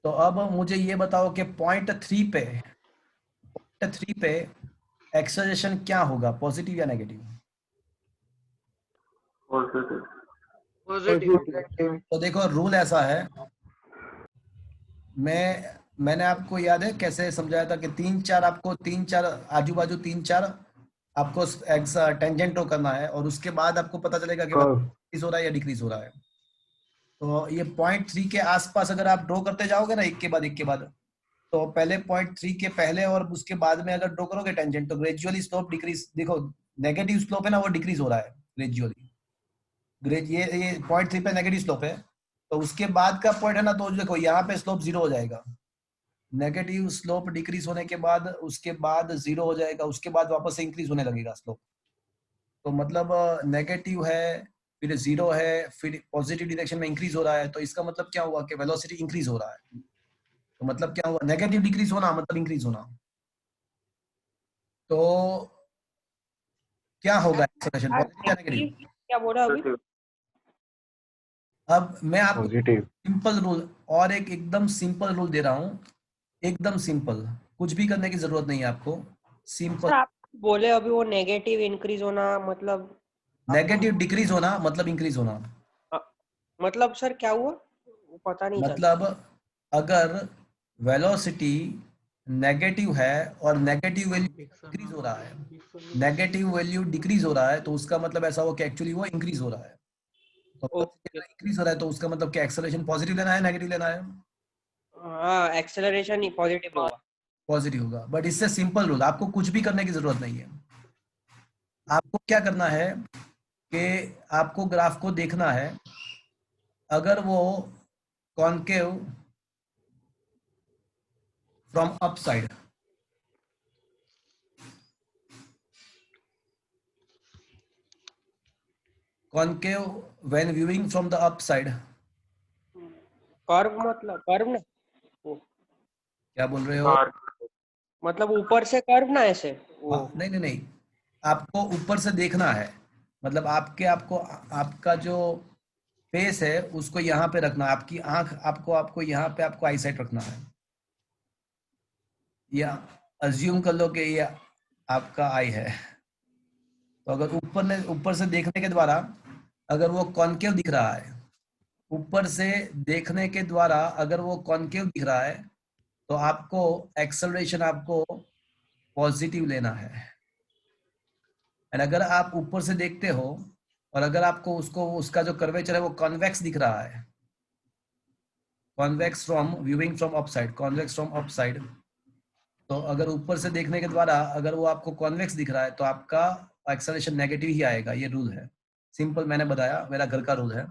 तो अब मुझे ये बताओ कि पॉइंट 3 पे एक्सेलरेशन क्या होगा, पॉजिटिव या नेगेटिव? पॉजिटिव। पॉजिटिव। तो देखो रूल ऐसा है, मैंने आपको याद है कैसे समझाया था कि 3-4 आजू बाजू 3-4 आपको टेंजेंट ड्रॉ करना है और उसके बाद आपको पता चलेगा कि इंक्रीज हो रहा है या डिक्रीज हो रहा है। तो ये पॉइंट 3 के आसपास अगर आप ड्रॉ करते जाओगे ना एक के बाद, तो पहले पॉइंट 3 के पहले और उसके बाद में अगर ड्रॉ करोगे टेंजेंट, तो ग्रेजुअली स्लोप डिक्रीज, देखो नेगेटिव स्लोप है ना, वो डिक्रीज हो रहा है ग्रेजुअली। ये पॉइंट 3 पे नेगेटिव स्लोप है, तो उसके बाद का पॉइंट है ना, तो देखो यहाँ पे स्लोप 0 हो जाएगा। नेगेटिव स्लोप डिक्रीज होने के बाद उसके बाद 0 हो जाएगा, उसके बाद वापस से इंक्रीज होने लगेगा स्लोप। तो मतलब नेगेटिव है, फिर 0 है, फिर पॉजिटिव डायरेक्शन में इंक्रीज हो रहा है, तो इसका मतलब क्या हुआ कि वेलोसिटी इंक्रीज हो रहा है। तो मतलब क्या हुआ, नेगेटिव डिक्रीज होना मतलब इंक्रीज होना। तो क्या होगा एक्सेलरेशन, पॉजिटिव या नेगेटिव? क्या बोल रहा अभी? अब मैं आपको सिंपल रूल और एक एकदम सिंपल रूल दे रहा हूँ, एकदम सिंपल, कुछ भी करने की जरूरत नहीं है आपको, सिंपल। आप बोले अभी वो नेगेटिव इंक्रीज होना मतलब, नेगेटिव डिक्रीज होना मतलब इंक्रीज होना। मतलब सर क्या हुआ वो पता नहीं चला। मतलब अगर वेलोसिटी नेगेटिव है और नेगेटिव वैल्यू डिक्रीज हो रहा है, नेगेटिव वैल्यू डिक्रीज हो रहा है, तो उसका मतलब ऐसा हो कि एक्चुअली वो इंक्रीज हो रहा है। तो इंक्रीज हो रहा है तो उसका मतलब क्या एक्सेलरेशन पॉजिटिव लेना है नेगेटिव लेना है? हाँ, एक्सेलरेशन ही पॉजिटिव होगा। पॉजिटिव होगा। बट इससे सिंपल रूल, आपको कुछ भी करने की जरूरत नहीं है। आपको क्या करना है कि आपको ग्राफ को देखना है, अगर वो concave from up side, concave when viewing from the up side, curve मतलब कर्व ना, क्या बोल रहे हो? मतलब ऊपर से कर्व ना ऐसे वो। नहीं, आपको ऊपर से देखना है, मतलब आपका जो फेस है उसको यहाँ पे रखना है, आपकी आंख आपको यहाँ पे आपको आई साइट रखना है, या अज्यूम कर लो कि ये आपका आई है। तो अगर ऊपर से देखने के द्वारा अगर वो कॉन्केव दिख रहा है, ऊपर से देखने के द्वारा अगर वो कॉन्केव दिख रहा है, तो आपको एक्सेलरेशन आपको पॉजिटिव लेना है। एंड अगर आप ऊपर से देखते हो और अगर आपको उसका जो कर्वेचर है वो कॉन्वेक्स दिख रहा है, convex from viewing from upside, convex from upside, तो अगर ऊपर से देखने के द्वारा अगर वो आपको कॉन्वेक्स दिख रहा है तो आपका एक्सेलरेशन नेगेटिव ही आएगा। ये रूल है, सिंपल, मैंने बताया, मेरा घर का रूल है।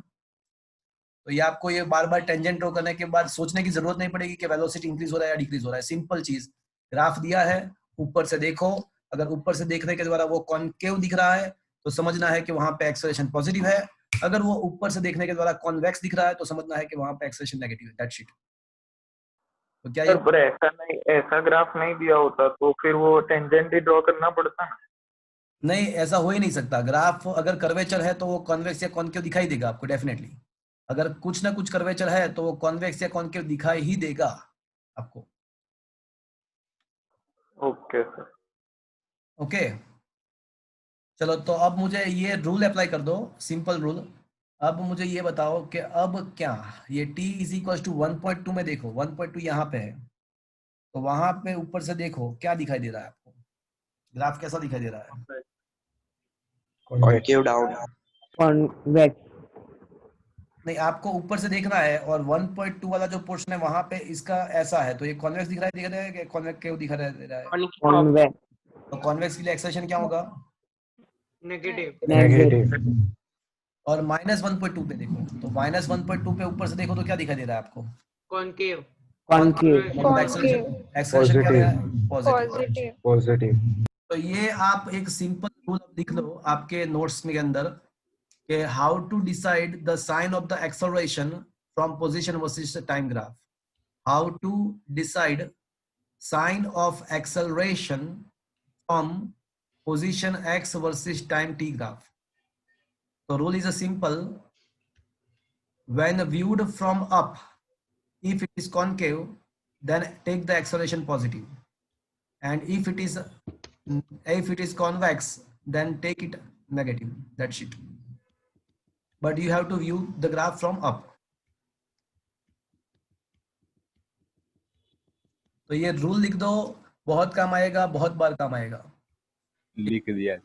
तो ये आपको ये बार बार टेंजेंट ड्रॉ करने के बाद सोचने की जरूरत नहीं पड़ेगी कि वेलोसिटी इंक्रीज हो रहा है या डिक्रीज हो रहा है। सिंपल चीज, ग्राफ दिया है, ऊपर से देखो, अगर ऊपर से देखने के द्वारा वो कॉन्केव दिख रहा है तो समझना है कि वहां पे एक्सेलरेशन पॉजिटिव है, अगर वो ऊपर से देखने के द्वारा कॉन्वेक्स दिख रहा है तो समझना है कि वहां पे एक्सेलरेशन नेगेटिव है। That's it. तो क्या ये पर ऐसा ग्राफ नहीं दिया होता तो फिर वो टेंजेंट ही ड्रॉ करना पड़ता ना? नहीं, ऐसा हो ही नहीं सकता। ग्राफ अगर कर्वेचर है तो वो कॉन्वेक्स या कॉन्केव दिखाई देगा आपको डेफिनेटली। अगर कुछ ना कुछ कर्वेचर है तो वो कॉन्वेक्स या कॉन्केव दिखाई ही देगा आपको। Okay sir. ओके, चलो तो अब मुझे ये रूल अप्लाई कर दो, सिंपल रूल। अब मुझे ये बताओ कि अब क्या ये t इज इक्वल टू 1.2 में देखो, 1.2 यहाँ पे है, तो वहां पे ऊपर से देखो क्या दिखाई दे रहा है आपको, ग्राफ कैसा दिखाई दे रहा है? Concave down. कॉन्वेक्स। नहीं, आपको ऊपर से देखना है और 1.2 वाला जो पोर्शन है वहां पे इसका ऐसा है, तो ये कॉन्वेक्स दिख रहा है कि कॉन्वेक्टिव दिखा दे रहा है? कॉन्वेक्स। तो कॉन्वेक्स के लिए एक्सेलरेशन क्या होगा? नेगेटिव। और -1.2 पे देखो, तो -1.2 पे ऊपर से देखो तो क्या दिखाई दे रहा है आपको? कॉन्केव। मतलब एक्सेलरेशन क्या है? पॉजिटिव। पॉजिटिव। तो ये आप एक सिंपल रूल लिख लो आपके नोट्स में के अंदर कि how to decide the sign of the acceleration from position versus time graph. How to decide sign of acceleration from position x versus time t graph. तो rule is a simple. When viewed from up, if it is concave, then take the acceleration positive, and if it is convex, then take it negative. That's it. But you have to view the graph from up. तो ये रूल लिख दो, बहुत काम आएगा, बहुत बार काम आएगा। लिख दिया।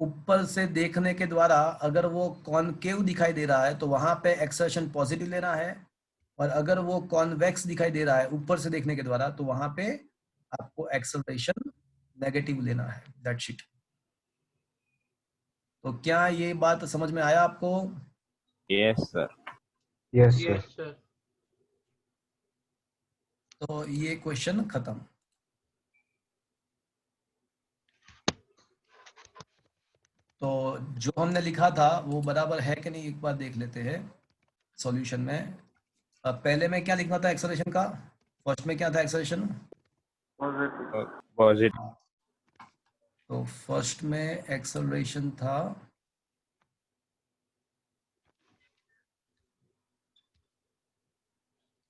ऊपर से देखने के द्वारा अगर वो कॉनकेव दिखाई दे रहा है तो वहां पे एक्सर्शन पॉजिटिव लेना है, और अगर वो कॉन्वेक्स दिखाई दे रहा है ऊपर से देखने के द्वारा तो वहां पे आपको एक्सेलरेशन नेगेटिव लेना है। That's it. तो क्या ये बात समझ में आया आपको? Yes sir. Yes, sir. Yes sir. तो ये क्वेश्चन खत्म। तो जो हमने लिखा था वो बराबर है कि नहीं एक बार देख लेते हैं सॉल्यूशन में। अब पहले में क्या लिखना था एक्सेलरेशन का? फर्स्ट में क्या था एक्सेलरेशन? पॉजिटिव। पॉजिटिव। तो फर्स्ट में एक्सेलरेशन था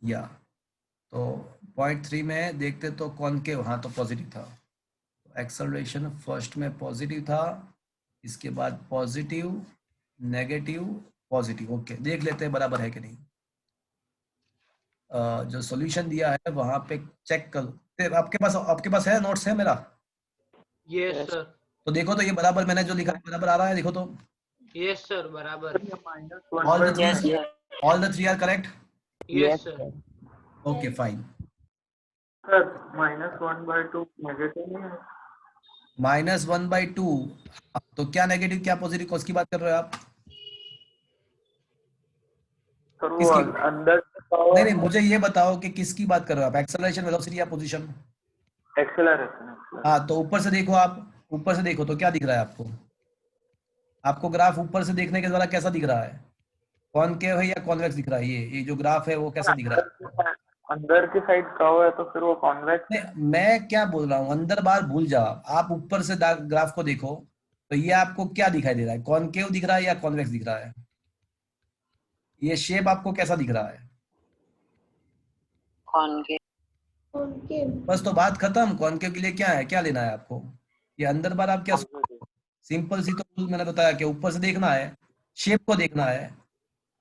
या, तो 0.3 में देखते तो कॉनकेव, हाँ तो पॉजिटिव था। तो एक्सेलरेशन फर्स्ट में पॉजिटिव था, इसके बाद पॉजिटिव, नेगेटिव, पॉजिटिव। ओके, देख लेते हैं बराबर है कि नहीं। जो सॉल्यूशन दिया है वहां पे चेक कर, आपके पास है, नोट्स है मेरा? Yes sir. तो देखो तो ये बराबर मैंने जो लिखा है बराबर आ रहा है, देखो तो। यस सर बराबर। All the three are correct? Yes sir. Okay, fine. Sir -1/2 negative नहीं है? -1/2, तो क्या नेगेटिव क्या पॉजिटिव, कौन की बात कर रहे हो आप? सर वो किसकी? अंदर नहीं, मुझे ये बताओ कि किसकी बात कर रहे हो आप, एक्सेलरेशन, वेलोसिटी या पोजीशन? एक्सेलरेशन। हाँ, तो ऊपर से देखो, आप ऊपर से देखो तो क्या दिख रहा है आपको? आपको ग्राफ ऊपर से देखने के द्वारा कैसा दिख रहा है? कॉनकेव है या कॉन्वेक्स दिख रहा है? ये जो ग्राफ है वो कैसा दिख रहा है? अंदर की साइड कर्व है तो फिर वो कॉन्वेक्स। नहीं, मैं क्या बोल रहा हूँ, अंदर बाहर भूल जाओ, आप ऊपर से ग्राफ को देखो तो ये आपको क्या दिखाई दे रहा है? कॉनकेव दिख रहा है या कॉन्वेक्स दिख रहा है? ये शेप आपको कैसा दिख रहा है? बस, तो बात खत्म। कॉनकेव के लिए क्या है, क्या लेना है आपको? ये अंदर बार आप क्या, सिंपल सी तो रूल मैंने बताया कि ऊपर से देखना है, शेप को देखना है,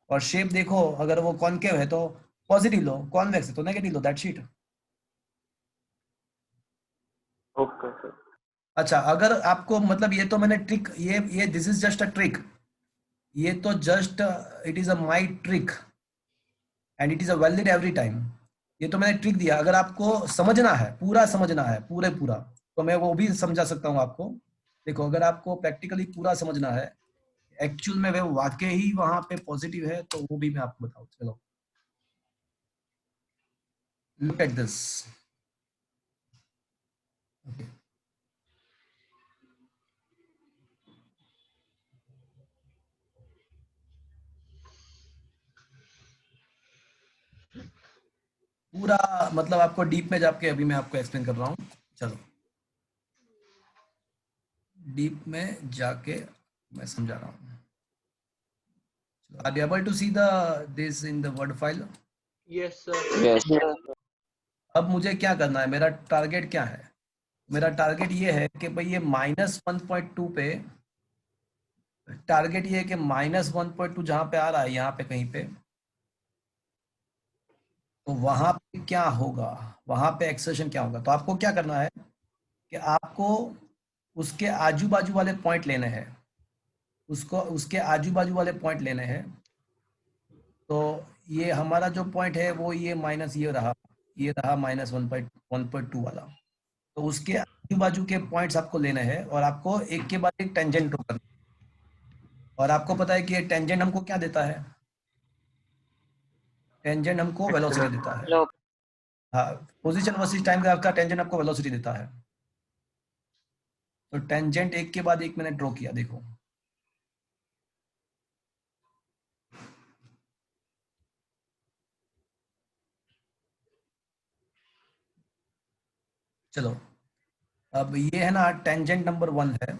और शेप देखो, अगर वो कॉनकेव है तो पॉजिटिव लो, कॉन्वेक्स है तो negative low. That's it. Okay sir. अच्छा, अगर आपको मतलब, ये तो मैंने ट्रिक, ये this is just a trick, ये तो just it is a my trick and it is a valid every time. ये तो मैंने ट्रिक दिया, अगर आपको समझना है, पूरा समझना है, पूरा, तो मैं वो भी समझा सकता हूँ आपको। देखो, अगर आपको प्रैक्टिकली पूरा समझना है, एक्चुअल में वो वाकई ही वहां पे पॉजिटिव है, तो वो भी मैं आपको बताऊँ। चलो, लुक एट दिस। पूरा मतलब आपको डीप में जाके अभी मैं आपको एक्सप्लेन कर रहा हूँ। चलो, डीप में जाके मैं समझा रहा हूँ। Are you able to see this in the word file? Yes sir. Yes, sir. अब मुझे क्या करना है, मेरा टारगेट क्या है? मेरा टारगेट ये है कि भाई ये -1.2 पे, टारगेट ये है कि -1.2 जहां पे आ रहा है, यहाँ पे कहीं पे, तो वहां पे क्या होगा, वहां पे एक्सेशन क्या होगा? तो आपको क्या करना है कि आपको उसके आजू बाजू वाले पॉइंट लेने हैं, उसके आजू बाजू वाले पॉइंट लेने हैं। तो ये हमारा जो पॉइंट है वो ये माइनस ये रहा -1.2 वाला। तो उसके आजू बाजू के पॉइंट्स आपको लेने हैं और आपको एक के बाद एक टेंजेंट ड्रॉ करना है। और आपको पता है कि ये टेंजेंट हमको क्या देता है? टेंजेंट हमको वेलोसिटी देता है। हाँ, पोजीशन वर्सेस टाइम ग्राफ का टेंजेंट आपको वेलोसिटी देता है। तो टेंजेंट एक के बाद एक मैंने ड्रॉ किया, देखो। चलो, अब ये है ना, टेंजेंट नंबर 1 है,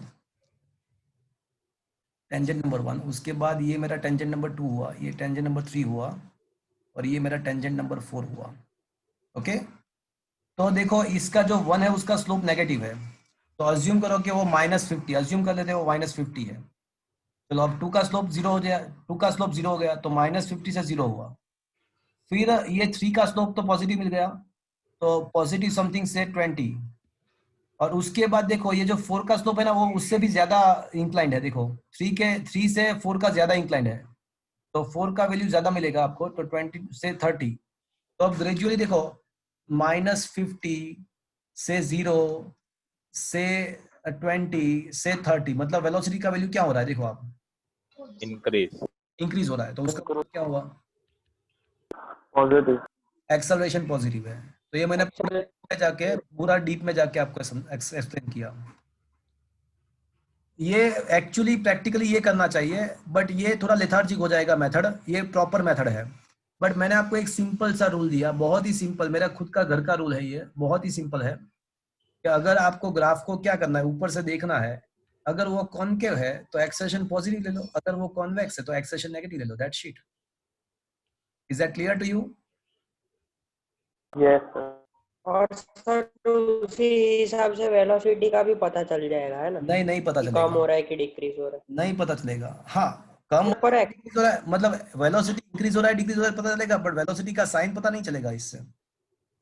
टेंजेंट नंबर 1, उसके बाद ये मेरा टेंजेंट नंबर 2 हुआ, ये टेंजेंट नंबर 3 हुआ, और ये मेरा टेंजेंट नंबर 4 हुआ। ओके, तो देखो इसका जो 1 है उसका स्लोप नेगेटिव है, तो अज्यूम करो कि वो -50, अज्यूम कर लेते हैं वो -50 है। चलो अब 2 का स्लोप 0 हो गया, 2 का स्लोप 0 हो गया, तो -50 से 0 हुआ। फिर ये 3 का स्लोप तो पॉजिटिव मिल गया, तो पॉजिटिव समथिंग से 20, और उसके बाद देखो ये जो 4 का स्लोप है ना वो उससे भी ज्यादा इंक्लाइंड है। देखो 3 से 4 का ज्यादा इंक्लाइंड है, तो 4 का वैल्यू ज्यादा मिलेगा आपको, तो 20 से 30। तो अब ग्रेजुअली देखो -50 से 0 से 20 से 30, मतलब वेलोसिटी का वैल्यू क्या हो रहा है, देखो आप इंक्रीज। इंक्रीज हो रहा है, तो उसका मतलब क्या हुआ, पॉजिटिव। एक्सेलरेशन पॉजिटिव है। तो ये मैंने जाके पूरा डीप में जाके आपको एक्सप्लेन किया। ये एक्चुअली प्रैक्टिकली ये करना चाहिए, बट ये थोड़ा लेथार्जिक हो जाएगा मेथड, ये प्रॉपर मेथड है। बट मैंने आपको एक सिंपल सा रूल दिया, बहुत ही सिंपल, मेरा खुद का घर का रूल है, ये बहुत ही सिंपल है कि अगर आपको ग्राफ को क्या करना है, ऊपर से देखना है, अगर वो कॉनकेव है तो एक्सेलेरेशन पॉजिटिव ले लो, अगर वो कॉन्वेक्स है तो एक्सेलेरेशन नेगेटिव ले लो, that sheet. Is that clear to you? Yes sir. और सर तो उसी हिसाब से वेलोसिटी का भी पता चल जाएगा, है ना, नहीं, नहीं पता कि कम चलेगा, हो रहा है कि डिक्रीज हो रहा है। नहीं पता चलेगा। हाँ, कम हो ऊपर रहा है, डिक्रीज हो रहा है, मतलब वेलोसिटी इंक्रीज हो रहा है डिक्रीज हो रहा है पता चलेगा, बट वेलोसिटी का साइन पता नहीं चलेगा इससे।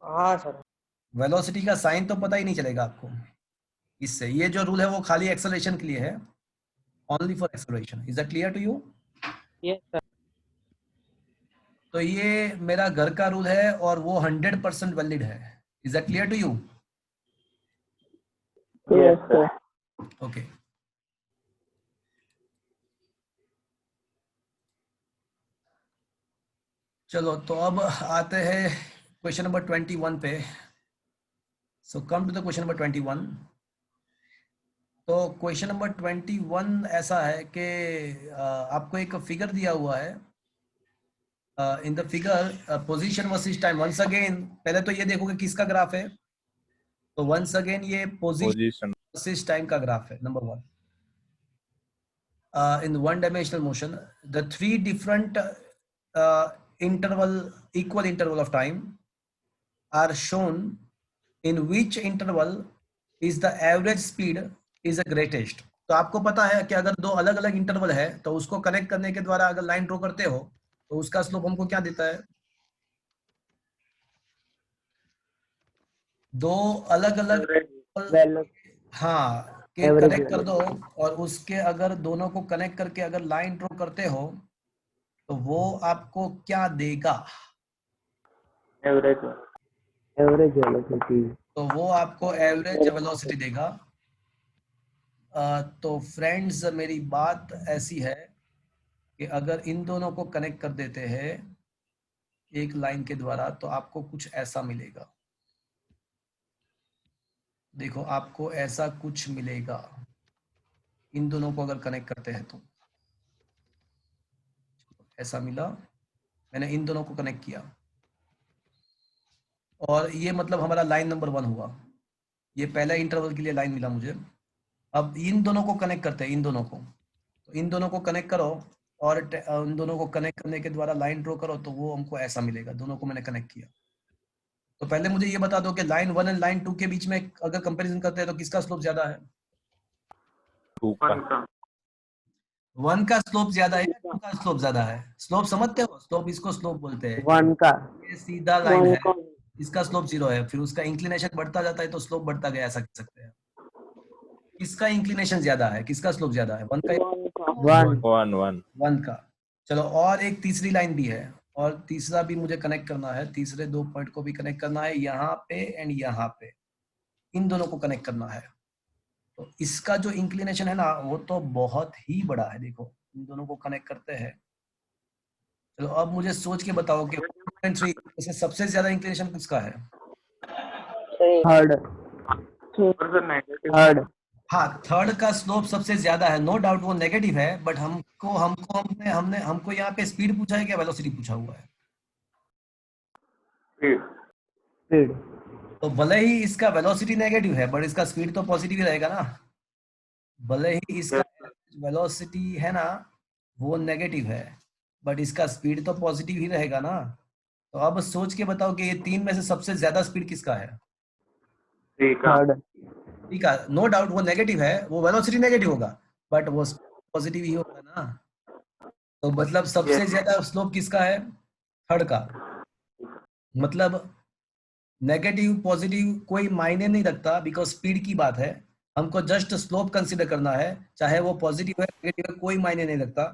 हाँ सर। वेलोसिटी का साइन तो पता ही नहीं चलेगा आपको इससे। ये जो रूल है वो खाली एक्सेलरेशन के लिए है, only for acceleration. Is that clear to you? Yes sir. तो ये मेरा घर का रूल है और वो 100% वैलिड है। Is that clear to you? Yes sir. Okay, चलो तो अब आते हैं क्वेश्चन नंबर 21 पे। So come to the question number 21। तो क्वेश्चन नंबर 21 ऐसा है कि आपको एक फिगर दिया हुआ है। In the figure position versus time, once again पहले तो ये देखोगे किसका ग्राफ है, तो वंस अगेन ये पोजीशन पोजीशन। वर्सेस टाइम का ग्राफ है, number 1। In one dimensional motion, the 3 different equal interval of time are shown, in which interval is the average speed is the greatest। तो आपको पता है कि अगर 2 अलग अलग इंटरवल है तो उसको कनेक्ट करने के द्वारा अगर लाइन ड्रॉ करते हो तो उसका स्लोप हमको क्या देता है, 2 अलग अलग, हाँ, के कनेक्ट कर दो और उसके अगर दोनों को कनेक्ट करके अगर लाइन ड्रॉ करते हो तो वो आपको क्या देगा, एवरेज। Average velocity. तो वो आपको एवरेज वेलोसिटी देगा। तो फ्रेंड्स मेरी बात ऐसी है कि अगर इन दोनों को कनेक्ट कर देते हैं एक लाइन के द्वारा तो आपको कुछ ऐसा मिलेगा। देखो आपको ऐसा कुछ मिलेगा, इन दोनों को अगर कनेक्ट करते हैं तो ऐसा मिला। मैंने इन दोनों को कनेक्ट किया और ये मतलब हमारा लाइन नंबर 1 हुआ, ये पहला इंटरवल के लिए लाइन मिला मुझे। अब इन दोनों को कनेक्ट करते हैं, इन दोनों को, तो इन दोनों को कनेक्ट करो और उन दोनों को कनेक्ट करने के द्वारा लाइन ड्रॉ करो तो वो हमको ऐसा मिलेगा। दोनों को मैंने कनेक्ट किया। तो पहले मुझे ये बता दो कि लाइन 1 एंड लाइन 2 के बीच में अगर कंपैरिजन करते हैं तो किसका स्लोप ज्यादा है? 2 का। 1 का स्लोप ज्यादा है, 2 का स्लोप ज्यादा है? स्लोप समझते हो? स्लोप, इसको स्लोप बोलते हैं। 1 का। ये सीधा लाइन है, इसका स्लोप 0 है, फिर उसका इंक्लिनेशन बढ़ता जाता है तो स्लोप बढ़ता गया, ऐसा कह सकते हैं। किसका इंक्लिनेशन ज्यादा है, किसका स्लोप ज्यादा है? 1 का? 1 का। चलो और एक तीसरी लाइन भी है और तीसरा भी मुझे कनेक्ट करना है, तीसरे 2 पॉइंट को भी कनेक्ट करना है, यहाँ पे एंड यहाँ पे, इन दोनों को कनेक्ट करना है। तो इसका जो इंक्लिनेशन है ना वो तो बहुत ही बड़ा है। देखो इन दोनों को कनेक्ट करते हैं। चलो अब मुझे सोच के बताओ कि 1.3 से सबसे ज्यादा इंक्लिनेशन किसका है? थर्ड। थर्ड। हाँ, थर्ड का स्लोप सबसे ज्यादा है, नो डाउट वो नेगेटिव है, बट हमको यहाँ पे स्पीड पूछा है क्या वेलोसिटी पूछा हुआ है? स्पीड। तो भले ही इसका वेलोसिटी नेगेटिव है बट इसका स्पीड तो पॉजिटिव ही रहेगा ना। भले ही इसका वेलोसिटी है ना वो नेगेटिव है, बट इसका स्पीड तो पॉजिटिव ही रहेगा ना। तो अब सोच के बताओ कि ये तीन में से सबसे ज्यादा स्पीड किसका है? ठीक है। थर्ड। ठीक है, नो डाउट वो नेगेटिव है, वो वेलोसिटी नेगेटिव होगा, बट वो पॉजिटिव ही होगा ना। तो मतलब सबसे ज्यादा स्लोप किसका है? थर्ड का। मतलब नेगेटिव पॉजिटिव कोई मायने नहीं रखता, बिकॉज स्पीड की बात है, हमको जस्ट स्लोप कंसीडर करना है, चाहे वो पॉजिटिव है नेगेटिव है कोई मायने नहीं रखता।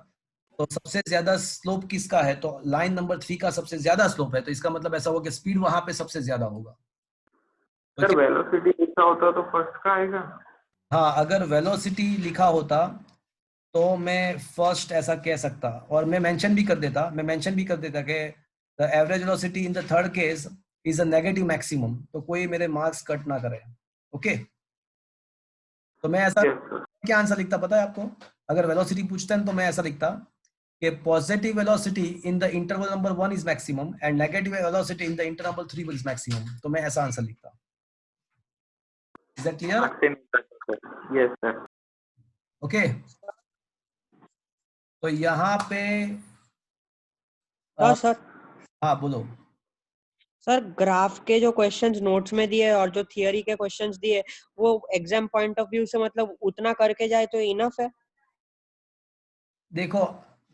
तो सबसे ज्यादा स्लोप किसका है? तो लाइन नंबर 3 का सबसे ज्यादा स्लोप है, तो इसका मतलब ऐसा होगा कि स्पीड वहां पे सबसे ज्यादा होगा। Sir Okay? वेलोसिटी लिखा होता तो फर्स्ट का आएगा। हाँ, अगर वेलोसिटी लिखा होता तो मैं फर्स्ट ऐसा कह सकता, और मैं मेंशन भी कर देता, कि the average velocity in the third case is a negative maximum, तो कोई मेरे मार्क्स कट ना करे। ओके, तो मैं ऐसा यस सर। क्या आंसर लिखता पता है आपको? अगर वेलोसिटी पूछते हैं तो मैं ऐसा लिखता कि positive velocity in the interval number 1 is maximum and negative velocity in the interval 3 is maximum, तो मैं ऐसा आंसर लिखता। Is that clear? Yes sir. Okay, तो यहाँ पे हाँ सर। हाँ बोलो। सर ग्राफ के जो क्वेश्चंस नोट्स में दिए और जो थियरी के क्वेश्चंस दिए वो एग्जाम पॉइंट ऑफ व्यू से मतलब उतना करके जाए तो इनफ है। देखो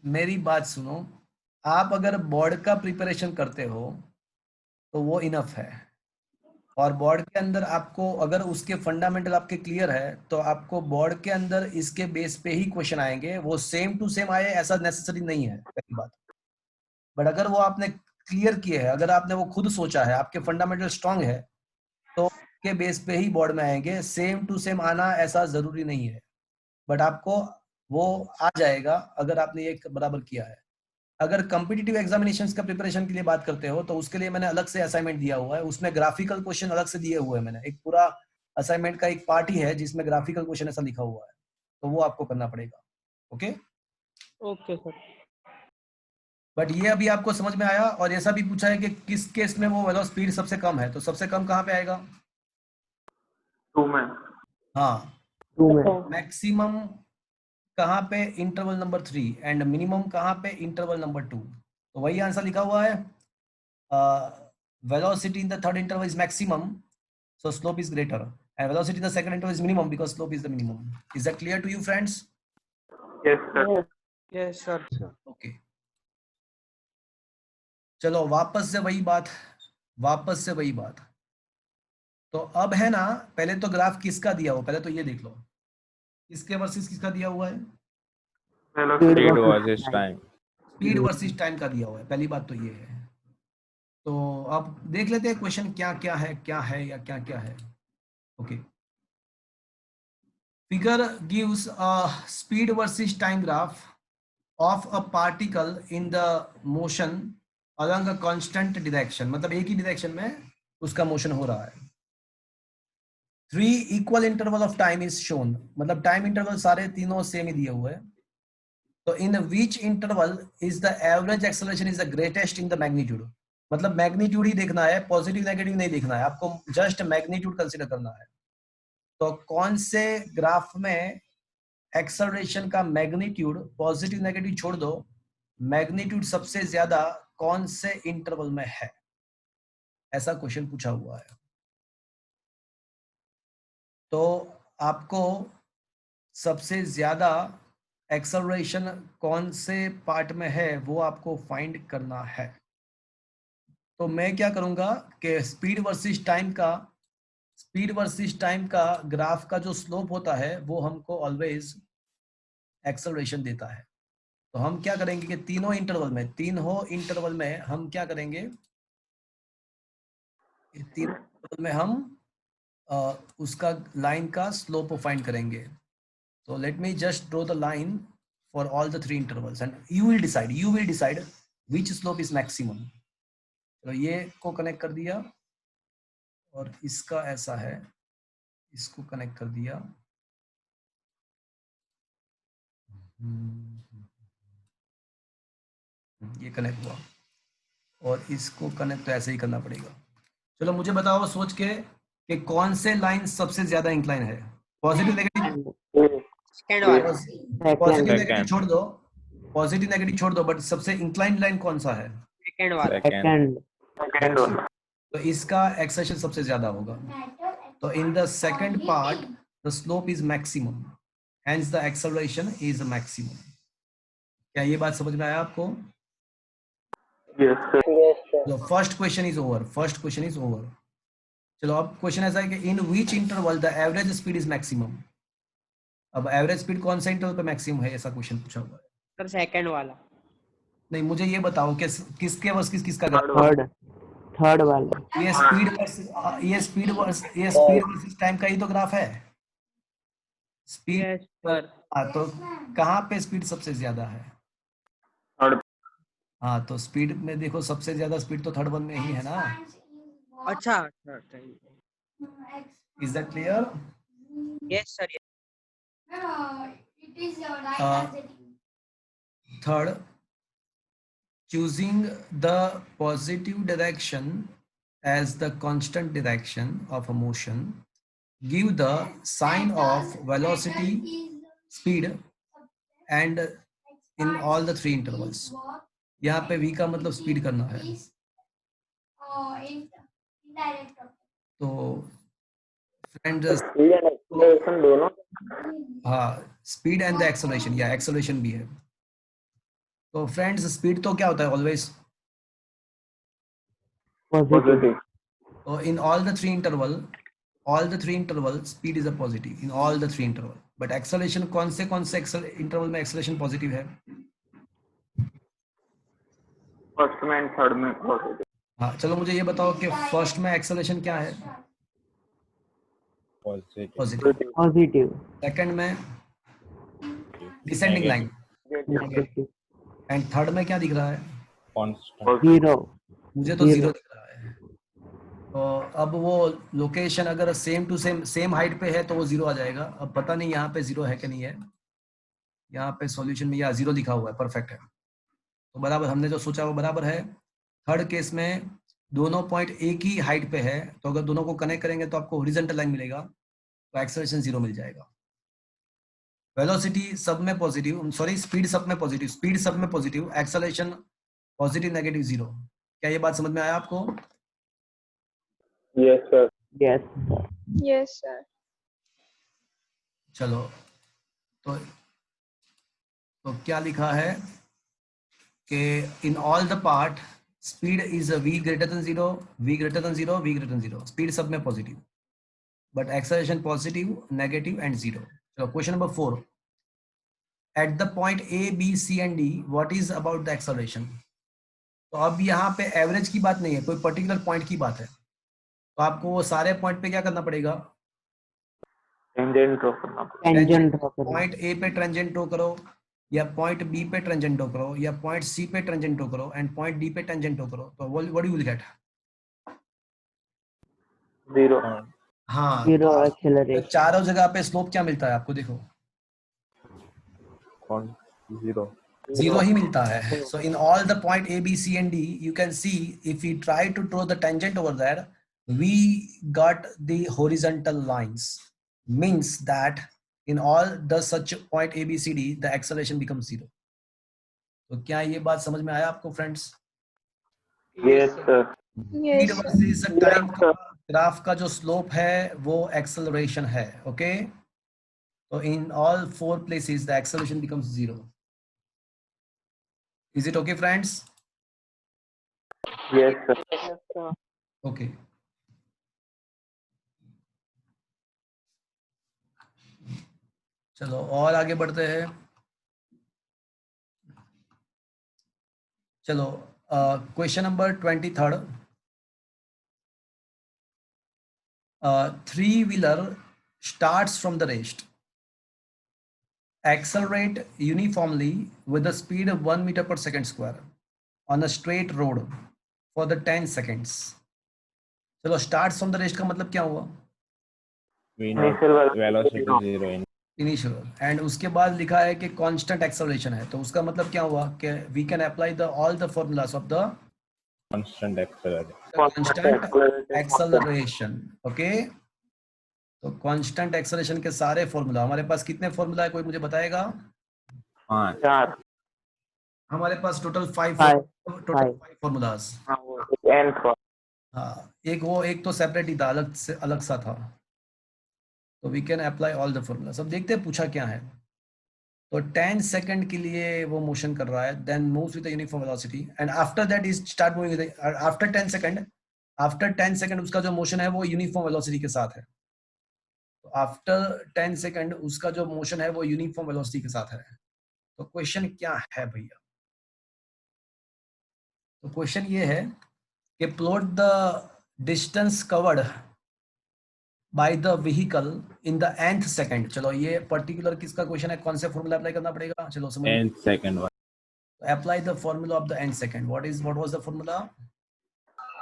मेरी बात सुनो, आप अगर बोर्ड का प्रिपरेशन करते हो तो वो इनफ है, और बोर्ड के अंदर आपको अगर उसके फंडामेंटल आपके क्लियर है तो आपको बोर्ड के अंदर इसके बेस पे ही क्वेश्चन आएंगे, वो सेम टू सेम आए ऐसा नेसेसरी नहीं है, पहली बात। बट अगर वो आपने क्लियर किए है, अगर आपने वो खुद सोचा है, आपके फंडामेंटल स्ट्रांग है, तो के बेस पे ही बोर्ड में आएंगे, सेम टू सेम आना ऐसा जरूरी नहीं है, बट आपको वो आ जाएगा अगर आपने ये बराबर किया है। अगर कॉम्पिटिटिव एग्जामिनेशंस का प्रिपरेशन के लिए बात करते हो तो उसके लिए मैंने अलग से असाइनमेंट दिया हुआ है, उसमें ग्राफिकल क्वेश्चन अलग से दिए हुए हैं, मैंने एक पूरा असाइनमेंट का एक पार्ट ही है जिसमें ग्राफिकल क्वेश्चन ऐसा लिखा हुआ है, तो वो आपको करना पड़ेगा। Okay okay sir. बट ये अभी आपको समझ में आया, और ऐसा भी पूछा है कि किस केस में वो वेलो स्पीड सबसे कम है, तो सबसे कम कहाँ पे आएगा? 2 में। हाँ, 2 में। मैक्सिमम कहाँ पे? इंटरवल नंबर 3, एंड मिनिमम कहाँ पे? Interval number 2। तो वही आंसर लिखा हुआ है, velocity in the third interval is maximum, so slope is greater, and velocity in the second interval is minimum because slope is the minimum. Is that clear to you friends? Yes sir. Yes sir. Okay, चलो वापस से वही बात। तो अब है ना, पहले तो ग्राफ किसका दिया हुआ, पहले तो ये देख लो, किसके वर्सेस किसका दिया हुआ है? Speed versus time. Speed versus time का दिया हुआ है, पहली बात तो ये है। तो अब देख लेते हैं क्वेश्चन क्या क्या है या क्या क्या है। Okay, figure gives a speed versus time graph of a particle in the motion along a constant direction, मतलब एक ही डायरेक्शन में उसका मोशन हो रहा है। 3 equal interval of time is shown, मतलब टाइम इंटरवल सारे तीनों सेम ही दिए हुए हैं। तो in which interval is the average acceleration is the greatest in the magnitude, मतलब मैग्नीट्यूड ही देखना है, पॉजिटिव नेगेटिव नहीं देखना है आपको, जस्ट मैग्नीट्यूड कंसीडर करना है। तो कौन से ग्राफ में एक्सेलरेशन का मैग्नीट्यूड, पॉजिटिव नेगेटिव छोड़ दो, मैग्नीट्यूड सबसे ज्यादा कौन से इंटरवल में है, ऐसा क्वेश्चन पूछा हुआ है। तो आपको सबसे ज्यादा एक्सेलरेशन कौन से पार्ट में है वो आपको फाइंड करना है। तो मैं क्या करूंगा कि स्पीड वर्सेस टाइम का ग्राफ का जो स्लोप होता है वो हमको ऑलवेज एक्सेलरेशन देता है। तो हम क्या करेंगे कि तीनों इंटरवल में हम क्या करेंगे, तीनों इंटरवल में हम उसका लाइन का स्लोप फाइंड करेंगे। तो let me just draw the line for all the 3 intervals and you will decide which slope is maximum. तो ये को कनेक्ट कर दिया, और इसका ऐसा है, इसको कनेक्ट कर दिया, ये कनेक्ट हुआ, और इसको कनेक्ट तो ऐसे ही करना पड़ेगा। चलो मुझे बताओ सोच के कि कौन से लाइन सबसे ज्यादा इंक्लाइन है, पॉजिटिव नेगेटिव? सेकंड वाला पॉजिटिव नेगेटिव Second. छोड़ दो, पॉजिटिव नेगेटिव छोड़ दो, बट सबसे इंक्लाइंड लाइन कौन सा है? सेकंड वाला Second. सेकंड वाला। तो इसका एक्सेलेरेशन सबसे ज्यादा होगा। तो in the second part the slope is maximum, hence the acceleration is maximum. क्या ये बात समझ में आया आपको? Yes sir. तो first question is over, first question is over. चलो अब क्वेश्चन ऐसा है कि in which interval the average speed is maximum. अब एवरेज स्पीड कौन सा इंटरवल पे मैक्सिमम है, ऐसा क्वेश्चन पूछा हुआ है। सर सेकंड वाला नहीं, मुझे ये बताओ कि किसके वर्स किसका थर्ड वाला। ये स्पीड वर्सेस टाइम का ही तो ग्राफ है। स्पीड यस सर तो कहाँ पे स्पीड सबसे ज्यादा है? थर्ड। हाँ, तो स्पीड में देखो सबसे ज्यादा स्पीड तो थर्ड वन में ही है ना। अच्छा is that clear? Yes sir third, choosing the positive direction as the constant direction of a motion, give the sign of velocity, speed and in all the three intervals. यहाँ पे v का मतलब स्पीड करना है, तो फ्रेंड्स दोनों। हाँ, स्पीड एंड द एक्सेलरेशन, या एक्सेलरेशन भी है। तो फ्रेंड्स स्पीड तो क्या होता है ऑलवेज पॉजिटिव। तो इन all the three interval speed is a positive in all the three interval, but acceleration कौन से इंटरवल में एक्सेलरेशन पॉजिटिव है? फर्स्ट में एंड थर्ड में पॉजिटिव। हाँ, चलो मुझे ये बताओ कि फर्स्ट में एक्सेलरेशन क्या है? पॉजिटिव। सेकंड में डिसेंडिंग लाइन, एंड थर्ड में क्या दिख रहा है? Constant. जीरो। मुझे तो जीरो दिख रहा है। तो अब वो लोकेशन अगर सेम टू सेम हाइट पे है तो वो जीरो आ जाएगा। अब पता नहीं यहाँ पे जीरो है कि नहीं है, यहाँ पे सॉल्यूशन में या जीरो लिखा हुआ है, परफेक्ट है। तो बराबर, हमने जो सोचा वो बराबर है। थर्ड केस में दोनों पॉइंट एक ही हाइट पे है, तो अगर दोनों को कनेक्ट करेंगे तो आपको हॉरिजॉन्टल लाइन मिलेगा, तो एक्सेलरेशन जीरो मिल जाएगा। वेलोसिटी सब में पॉजिटिव, सॉरी स्पीड सब में positive, acceleration positive negative zero. क्या ये बात समझ में आया आपको? Yes sir. Yes, sir. चलो, तो क्या लिखा है कि in all the part speed is v greater than zero, speed सब में positive, but acceleration positive negative and zero. चलो question number 4, at the point a b c and d what is about the acceleration. तो अब यहाँ पे एवरेज की बात नहीं है, कोई पर्टिकुलर पॉइंट की बात है, तो आपको वो सारे पॉइंट पे क्या करना पड़ेगा? टेंजेंट ड्रॉ करना। पॉइंट ए पे टेंजेंट ड्रॉ करो, या पॉइंट बी पे टेंजेंट ड्रॉ करो, या पॉइंट सी पे टेंजेंट ड्रॉ करो, एंड पॉइंट डी पे टेंजेंट ड्रॉ करो, तो what you will gate? Zero. हाँ, जीरो तो एक्सेलरेशन। चारों जगह पे स्लोप क्या मिलता है आपको? देखो जीरो ही मिलता है। So in all the point A B C and D you can see if we try to draw the tangent over there we got the horizontal lines, means that in all the such point a b c d the acceleration becomes zero. तो क्या ये बात समझ में आया आपको friends? Yes sir. Speed versus time का ग्राफ का जो स्लोप है वो एक्सेलरेशन है। ओके, तो in all four places the acceleration becomes zero. Is it okay friends? Yes sir. Okay. चलो और आगे बढ़ते हैं। चलो question number 23, three-wheeler starts from the rest, accelerate uniformly with the speed of 1 meter per second square on a straight road for the 10 seconds. चलो starts from the rest का मतलब क्या हुआ? Velocity zero. इनिशियल, एंड उसके बाद लिखा है कि कांस्टेंट एक्सेलरेशन है, तो उसका मतलब क्या हुआ कि we can apply the all the formulas of the Constant acceleration. Constant acceleration. Okay, तो कांस्टेंट एक्सेलरेशन के सारे फॉर्मूला, हमारे पास कितने फॉर्मूला है कोई मुझे बताएगा? 5 4 हमारे पास टोटल 5 5 फॉर्मूलाज। हाँ वो nth वाला। हाँ, एक तो सेपरेट ही था, अलग सा था। तो we can apply all the formula. सब देखते हैं पूछा क्या है। तो 10 सेकंड के लिए वो मोशन कर रहा है, then moves with the uniform velocity and after that is start moving with after 10 second उसका जो मोशन है वो यूनिफॉर्म वेलोसिटी के साथ है। तो आफ्टर 10 सेकंड उसका जो मोशन है वो यूनिफॉर्म वेलोसिटी के साथ है। तो क्वेश्चन क्या है भैया? तो क्वेश्चन ये है कि plot the distance covered by the vehicle in the nth second. चलो ये पर्टिकुलर किसका क्वेश्चन है, कौन से फॉर्मूला अप्लाई करना पड़ेगा? चलो समझ। nth second apply the formula of the nth second. what was the formula?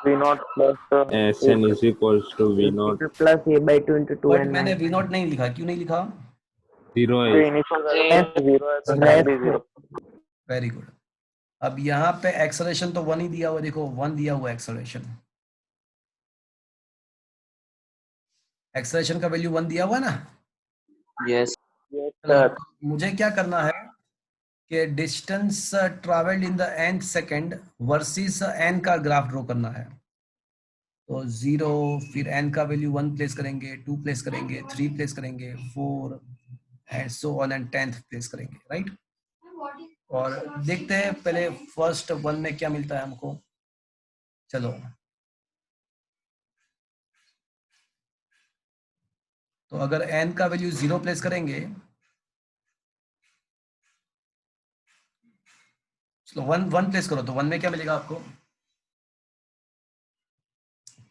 v0 plus Sn is equals to v0 plus a/2 into 2 but and मैंने 9 v0 नहीं लिखा, क्यों नहीं लिखा? 0 ये है। इनिशियल वेलोसिटी 0 है तो टाइम भी 0। Very good. अब यहाँ पे एक्सेलरेशन तो 1 ही दिया हुआ, देखो 1 दिया हुआ एक्सेलरेशन। एक्सेलरेशन का वैल्यू 1 दिया हुआ है ना? Yes. मुझे क्या करना है कि distance travelled in the nth second versus n का ग्राफ ड्रॉ करना है। तो 0, फिर n का वैल्यू 1 प्लेस करेंगे, 2 प्लेस करेंगे, 3 प्लेस करेंगे, 4 and so on and 10th place करेंगे, राइट? और देखते हैं पहले फर्स्ट 1 में क्या मिलता है हमको। चलो तो अगर n का वैल्यू 0 प्लेस करेंगे, चलो 1 प्लेस करो तो 1 में क्या मिलेगा आपको?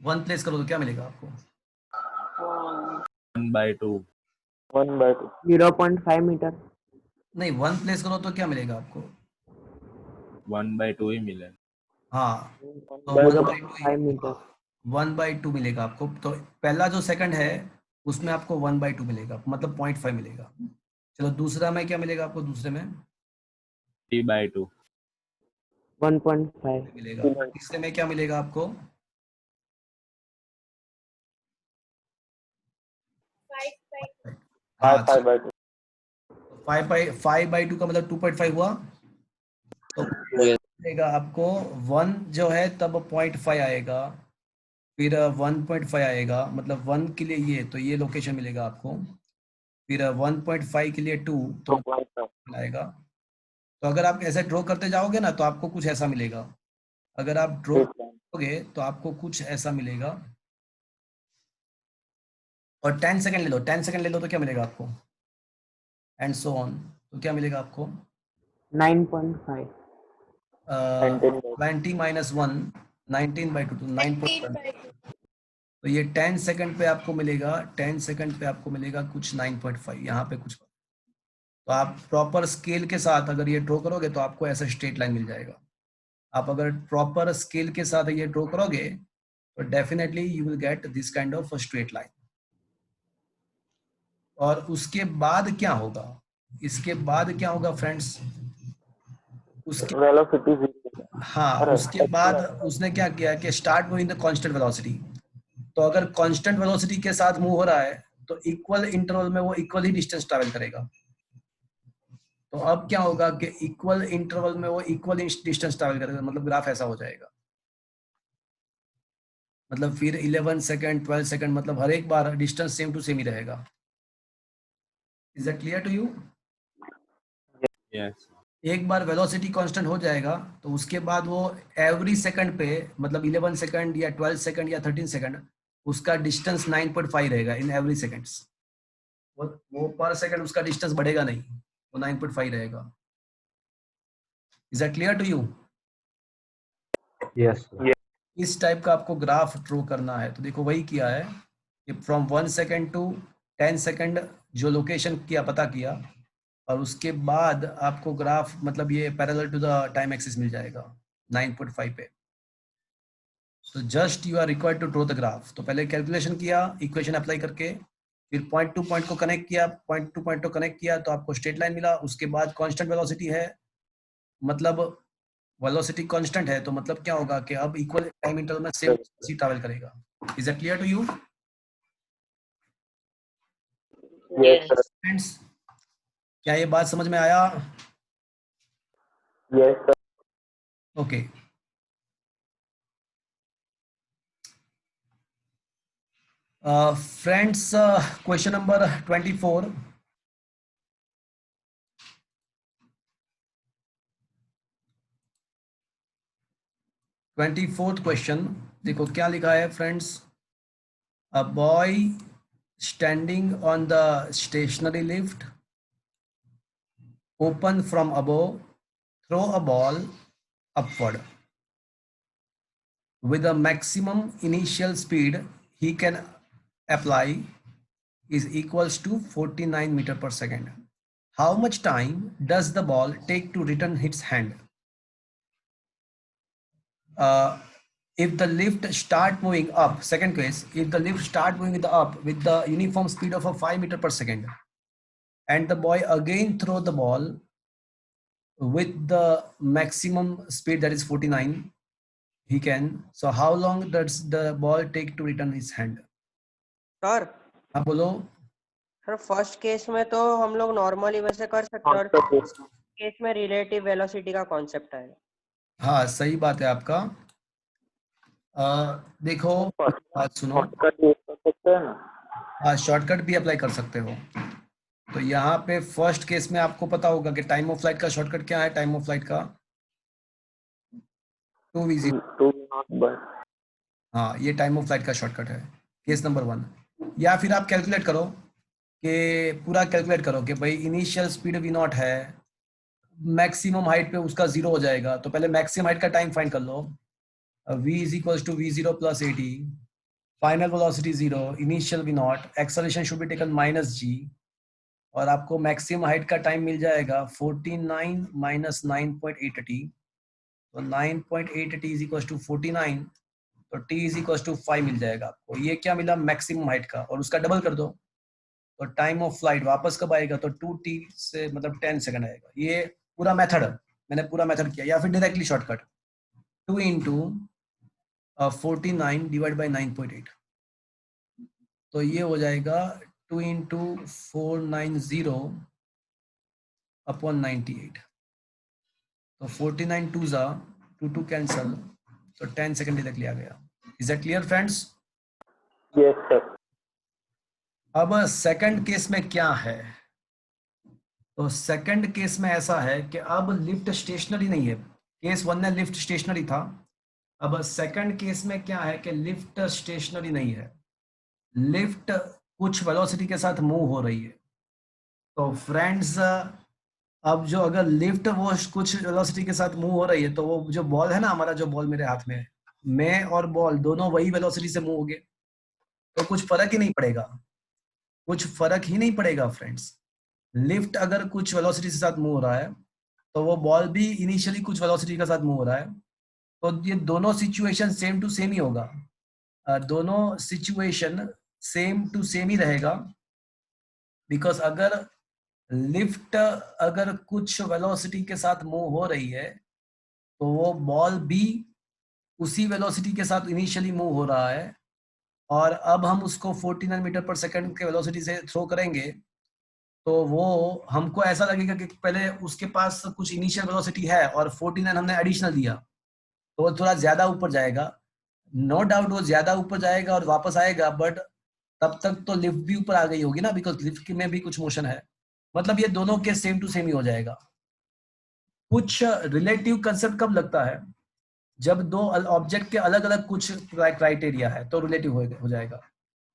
1 प्लेस करो तो क्या मिलेगा आपको? 1/2 1/2 0.5 मीटर। नहीं, 1 प्लेस करो तो क्या मिलेगा आपको? 1/2 ही मिले। हाँ, तो 0.5 मीटर। 1/2 मिलेगा आपको। तो पहला जो सेकंड है उसमें आपको 1/2 मिलेगा, मतलब 0.5 मिलेगा। चलो दूसरा में क्या मिलेगा आपको? दूसरे में 3/2 1.5 मिलेगा। तीसरे में क्या मिलेगा आपको? 5/2 5/2 का मतलब 2.5 हुआ। तो Yes. मिलेगा आपको 1 जो है तब 0.5 आएगा, फिर 1.5 आएगा, मतलब 1 के लिए ये, तो ये लोकेशन मिलेगा आपको। फिर 1.5 के लिए 2 तो आएगा। तो अगर आप ऐसे ड्रॉ करते जाओगे ना तो आपको कुछ ऐसा मिलेगा। अगर आप ड्रॉ करोगे तो आपको कुछ ऐसा मिलेगा। और 10 सेकंड ले लो, 10 सेकंड ले लो तो क्या मिलेगा आपको? एंड सो ऑन, तो क्या मिलेगा आपको? 9.5 20 माइनस 1 19/2 तो 9.5। तो ये 10 सेकंड पे आपको मिलेगा, 10 सेकंड पे आपको मिलेगा कुछ 9.5 यहाँ पे कुछ। तो आप प्रॉपर स्केल के साथ अगर ये ड्रॉ करोगे तो आपको ऐसा स्ट्रेट लाइन मिल जाएगा। आप अगर प्रॉपर स्केल के साथ ये ड्रॉ करोगे तो definitely you will get this kind of straight line. और उसके बाद क्या होगा? इसके बाद क्या होगा फ्रेंड्स? उसके वेलोसिटी 0। हाँ, उसके बाद उसने क्या किया कि start moving the constant velocity. तो अगर कांस्टेंट वेलोसिटी के साथ मूव हो रहा है तो इक्वल इंटरवल में वो इक्वल ही डिस्टेंस ट्रैवल करेगा। तो अब क्या होगा कि इक्वल इंटरवल में वो इक्वल डिस्टेंस ट्रैवल करेगा, मतलब ग्राफ ऐसा हो जाएगा। मतलब फिर 11 सेकंड 12 सेकंड, मतलब हर एक बार डिस्टेंस सेम टू सेम ही रहेगा। Is that clear to you? Yes. एक बार वेलोसिटी कांस्टेंट हो जाएगा तो उसके बाद वो एवरी सेकंड पे, मतलब 11 सेकंड या 12 सेकंड या 13 सेकंड, उसका डिस्टेंस 9.5 रहेगा इन एवरी सेकंड्स। वो पर सेकंड उसका डिस्टेंस बढ़ेगा नहीं, वो 9.5 रहेगा। Is that clear to you? Yes. इस टाइप का आपको ग्राफ ड्रॉ करना है। तो देखो वही किया है कि फ्रॉम 1 सेकंड टू 10 सेकंड जो लोकेशन किया, पता किया, और उसके बाद आपको ग्राफ, मतलब ये parallel to the time axis मिल जाएगा 9.5 पे। तो just you are required to draw the graph. तो पहले कैलकुलेशन किया इक्वेशन अप्लाई करके, फिर पॉइंट टू पॉइंट को कनेक्ट किया, पॉइंट टू पॉइंट को कनेक्ट किया तो आपको स्ट्रेट लाइन मिला। उसके बाद कांस्टेंट वेलोसिटी है, मतलब वेलोसिटी कांस्टेंट है, तो मतलब क्या होगा कि अब इक्वल टाइम इंटरवल में सेम ट्रैवल करेगा। Is that clear to you? Yes sir, friends, क्या ये बात समझ में आया? Yes sir. Okay, friends, question number 24. 24th question, देखो क्या लिखा है friends. A boy standing on the stationary lift, open from above, throw a ball upward with a maximum initial speed he can apply is equals to 49 meter per second. How much time does the ball take to return its hand? If the lift start moving up, second case, if the lift start moving up with the uniform speed of a 5 meter per second, and the boy again throw the ball with the maximum speed, that is 49, he can, so how long does the ball take to return his hand? Sir हाँ बोलो. सर फर्स्ट केस में तो हम लोग नॉर्मली वैसे कर सकते हैं, और केस में रिलेटिव वेलोसिटी का कॉन्सेप्ट है. हाँ सही बात है आपका. देखो बात सुनो, शॉर्टकट यूज कर सकते हैं ना? हाँ शॉर्टकट भी अप्लाई कर सकते हो. तो यहाँ पे फर्स्ट केस में आपको पता होगा कि टाइम ऑफ फ्लाइट का शॉर्टकट क्या है. टाइम ऑफ फ्लाइट का 2v0. 2v0 बस. हाँ ये टाइम ऑफ फ्लाइट का शॉर्टकट है, केस नंबर 1. या फिर आप कैलकुलेट करो कि पूरा कैलकुलेट करो कि भाई इनिशियल स्पीड v0 है, मैक्सिमम हाइट पे उसका 0 हो जाएगा, तो पहले मैक्सिमम हाइट का टाइम फाइंड कर लो. v is equals to v0 plus at, final velocity 0, initial v0, acceleration should be taken -g, और आपको मैक्सिमम हाइट का टाइम मिल जाएगा 49 minus 9.8t. तो 9.8t is equals to 49, तो t is equals to 5 मिल जाएगा आपको. ये क्या मिला? मैक्सिमम हाइट का, और उसका डबल कर दो तो टाइम ऑफ फ्लाइट वापस कब आएगा? तो 2t से मतलब 10 सेकंड आएगा. ये पूरा मेथड मैंने पूरा मेथड किया, या फिर directly shortcut 2 into 49 divide by 9.8, तो ये हो जाएगा 2 into 490 अपॉन 98. तो 49 2 जा 2 कैंसल, तो 10 सेकंड डायरेक्टली आ गया. Is that clear friends? Yes sir. अब सेकंड केस में क्या है? तो सेकंड केस में ऐसा है कि अब लिफ्ट स्टेशनरी नहीं है. केस 1 में लिफ्ट स्टेशनरी था. अब सेकंड केस में क्या है कि लिफ्ट स्टेशनरी नहीं है, लिफ्ट कुछ वेलोसिटी के साथ मूव हो रही है. तो फ्रेंड्स, अब जो अगर लिफ्ट वो कुछ वेलोसिटी के साथ मूव हो रही है, तो वो जो बॉल है ना, हमारा जो बॉल मेरे हाथ में है, मैं और बॉल दोनों वही वेलोसिटी से मूव हो गए, तो कुछ फर्क ही नहीं पड़ेगा. कुछ फर्क ही नहीं पड़ेगा फ्रेंड्स. लिफ्ट अगर कुछ वेलोसिटी के साथ मूव हो रहा है, तो वो बॉल भी इनिशियली कुछ वेलोसिटी के साथ मूव हो रहा है. तो ये दोनों सिचुएशन सेम टू सेम ही होगा. दोनों सिचुएशन सेम टू सेम ही रहेगा, बिकॉज अगर लिफ्ट अगर कुछ वेलोसिटी के साथ मूव हो रही है, तो वो बॉल भी उसी वेलोसिटी के साथ इनिशियली मूव हो रहा है, और अब हम उसको 49 मीटर पर सेकंड के वेलोसिटी से थ्रो करेंगे, तो वो हमको ऐसा लगेगा कि पहले उसके पास कुछ इनिशियल वेलोसिटी है और 49 हमने एडिशनल दिया, तो वो थोड़ा ज्यादा ऊपर जाएगा. नो डाउट वो ज्यादा ऊपर जाएगा और वापस आएगा, बट तब तक तो लिफ्ट भी ऊपर आ गई होगी ना, बिकॉज लिफ्ट में भी कुछ मोशन है. मतलब ये दोनों के सेम टू सेम ही हो जाएगा. कुछ रिलेटिव कंसेप्ट कब लगता है? जब दो ऑब्जेक्ट के अलग अलग कुछ क्राइटेरिया है, तो रिलेटिव हो जाएगा.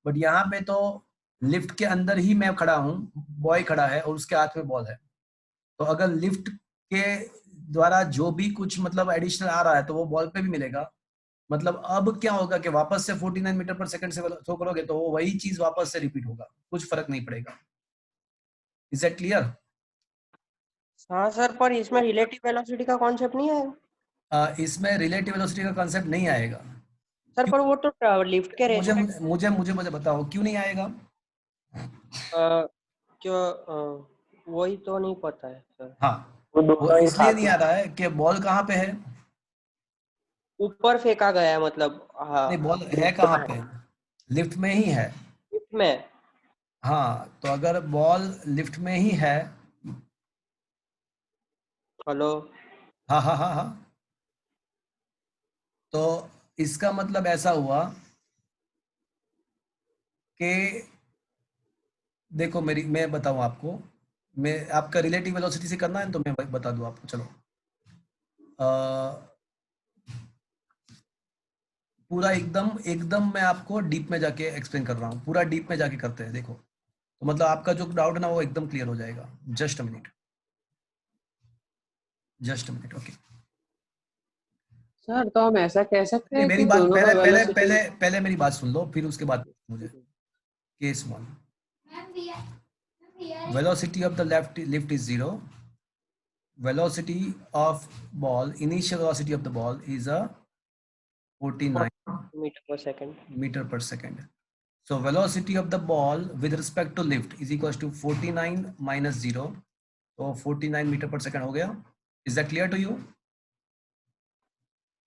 बट यहाँ पे तो लिफ्ट के अंदर ही मैं खड़ा हूँ, बॉय खड़ा है और उसके हाथ में बॉल है, तो अगर लिफ्ट के द्वारा जो भी कुछ मतलब एडिशनल आ रहा है, तो वो बॉल पे भी मिलेगा. मतलब अब क्या होगा कि वापस से 49 मीटर पर सेकंड से थ्रो करोगे, तो वो वही चीज वापस से रिपीट होगा, कुछ फर्क नहीं पड़ेगा. Is that clear? हाँ सर, पर इसमें रिलेटिव वेलोसिटी का कॉन्सेप्ट नहीं है. इसमें रिलेटिव वेलोसिटी का कंसेप्ट नहीं आएगा. सर पर वो तो लिफ्ट के मुझे रेस्पेक्ट मुझे मुझे मुझे बताओ क्यों नहीं आएगा? क्यों, वही तो नहीं पता है सर. हाँ, वो वो दोनों ही इसलिए साथ नहीं आ रहा है कि बॉल कहाँ पे है. ऊपर फेंका गया है, मतलब हाँ नहीं, बॉल है कहाँ पे? लिफ्ट में ही है. लिफ्ट में. हाँ, तो अगर बॉल लिफ्ट में ही है, हेलो। हाँ हाँ हाँ हाँ, तो इसका मतलब ऐसा हुआ कि देखो मैं बताऊं आपको, मैं आपका रिलेटिव वेलोसिटी से करना है तो मैं बता दूं आपको, चलो। पूरा एकदम एकदम मैं आपको डीप में जाके एक्सप्लेन कर रहा हूँ, पूरा डीप में जाके करते हैं, देखो। तो मतलब आपका जो डाउट है ना वो एकदम क्लियर हो जाएगा। Just a minute, just a minute, okay. Sir तो हम ऐसा कह सकते नहीं, हैं मेरी कि बात दोनों का पहले पहले वेलोसिटी पहले पहले मेरी बात सुन लो, फिर उसके बाद मुझे case one. Velocity of the lift is 0. Velocity of ball, initial velocity of the ball is a 49 metre per second. meter per second. So velocity of the ball with respect to lift is equals to 49 minus 0. तो 49 meter per second हो गया। Is that clear to you?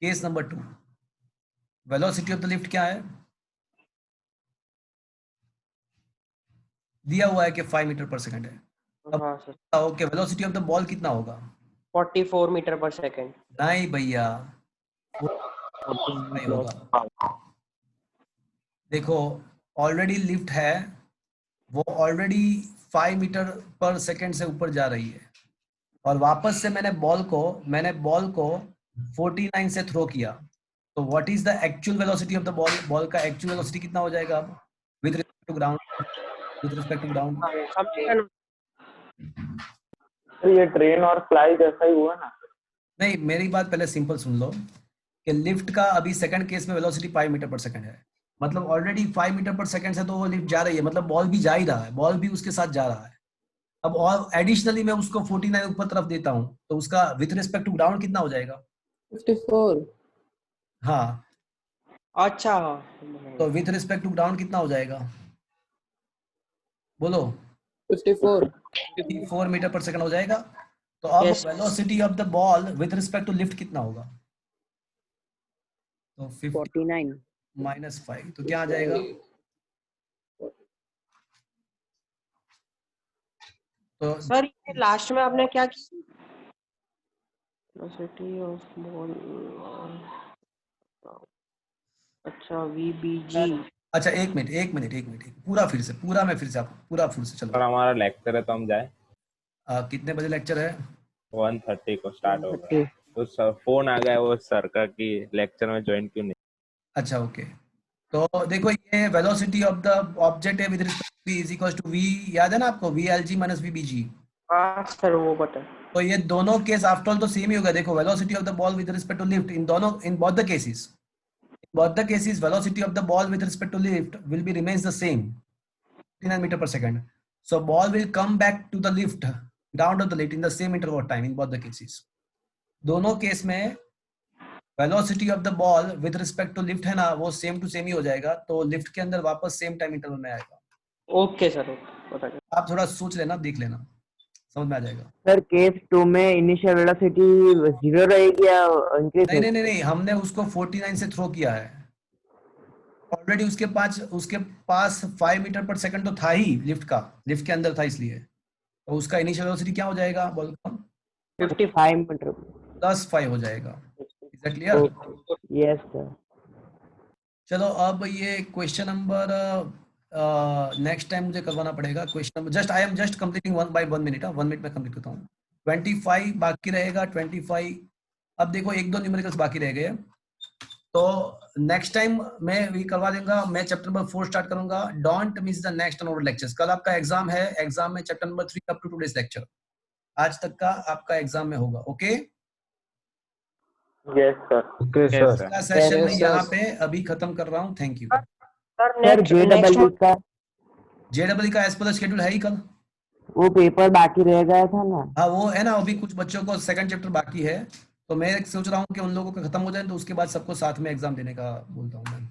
Case number 2. Velocity of the lift क्या है? दिया हुआ है कि 5 मीटर पर सेकंड है। अब हाँ sir. Okay, velocity of the ball कितना होगा? 44 मीटर पर सेकंड। नहीं भैया, 45 होगा। देखो, ऑलरेडी लिफ्ट है, वो ऑलरेडी 5 मीटर पर सेकंड से ऊपर जा रही है, और वापस से मैंने बॉल को 49 से थ्रो किया। तो what is the actual velocity of the ball? Ball का एक्चुअल वेलोसिटी कितना हो जाएगा अब with respect to ground? With respect to ground समझेगा ना? तो ये ट्रेन और फ्लाई जैसा ही हुआ ना। नहीं, मेरी बात पहले सिंपल सुन लो कि लिफ्ट का अभी सेकंड केस में वेलोसिटी 5 मीटर पर सेकंड है, मतलब ऑलरेडी 5 मीटर पर सेकंड से तो वो लिफ्ट जा रही है, मतलब बॉल भी जा ही रहा है, बॉल भी उसके साथ जा रहा है। अब और एडिशनली मैं उसको 49 ऊपर तरफ देता हूं, तो उसका विद रिस्पेक्ट टू ग्राउंड कितना हो जाएगा? 54। हाँ, अच्छा हाँ। तो विद रिस्पेक्ट टू ग्राउंड कितना हो जाएगा? बोलो। 54। 4 मीटर पर सेकंड हो जाएगा। तो अब Yes. Velocity of the ball with respect to lift कितना होगा? तो 50 49 माइनस 5, तो क्या आ जाएगा? तो सर ये लास्ट में आपने क्या किया? Velocity of ball. अच्छा VBG। अच्छा, एक मिनट, पूरा मैं फिर से आपको पूरा फिर से और चलो। हमारा लेक्चर है तो हम जाए। कितने बजे लेक्चर है? 1:30 को स्टार्ट होगा। तो सर फोन आ गया वो सर का कि लेक्चर में ज्वाइन क्यों नहीं। अच्छा, ओके। तो देखो, ये वेलोसिटी ऑफ द ऑब्जेक्ट है with respect to v is equals to v, याद है ना आपको, VLG माइनस VBG। हाँ सर वो पता है। तो ये दोनों केस आफ्टर ऑल तो सेम ही होगा। देखो, velocity of the ball with respect to lift in both the cases, velocity of the ball with respect to lift will be remains the same, 59 meter per second. So ball will come back to the lift, ground of the lift in the same interval of time in both the cases. दोनों केस में velocity of the ball with respect to lift है ना, वो सेम टू सेम ही हो जाएगा, तो लिफ्ट के अंदर वापस सेम टाइम इंटरवल में आएगा। ओके सर, ओके बता दो। आप थोड़ा सोच लेना, देख लेना, समझ में आ जाएगा। सर केस 2 में इनिशियल वेलोसिटी 0 रहेगी या इंक्रीज नहीं नहीं नहीं नहीं, हमने उसको 49 से थ्रो किया है ऑलरेडी, उसके पास 5 मीटर पर सेकंड तो था ही, लिफ्ट के अंदर था, इसलिए तो उसका इनिशियल वेलोसिटी क्या हो जाएगा? बोल 55 मीटर प्लस 5 हो जाएगा। Is that clear? Yes sir. चलो, अब ये क्वेश्चन नंबर नेक्स्ट टाइम मुझे करवाना पड़ेगा। Question number just I am just completing 1 by 1 मिनट, 1 मिनट में कंप्लीट करता हूँ। 25 बाकी रहेगा, 25। अब देखो, 1-2 न्यूमेरिकल्स बाकी रह गए, तो नेक्स्ट टाइम मैं भी करवा दूंगा। मैं चैप्टर नंबर 4 स्टार्ट करूंगा। Don't miss the next onward lectures. कल आपका एग्जाम है, एग्जाम में chapter number 3 up to today's lecture, आज तक का आपका एग्जाम में होगा। Okay, yes sir. Okay sir. का सेशन Yes, मैं sir. यहाँ पे अभी खत्म कर रहा हूँ। Thank you. Sir sir next JW का जेडब्ल्यू का एज पर शेड्यूल है ही कल। वो पेपर बाकी रह गया था ना। हाँ, वो है ना, अभी कुछ बच्चों को सेकंड चैप्टर बाकी है, तो मैं सोच रहा हूँ कि उन लोगों का खत्म हो जाए, तो उसके बाद सबको साथ में एग्जाम देने का बोलता हूँ मैं।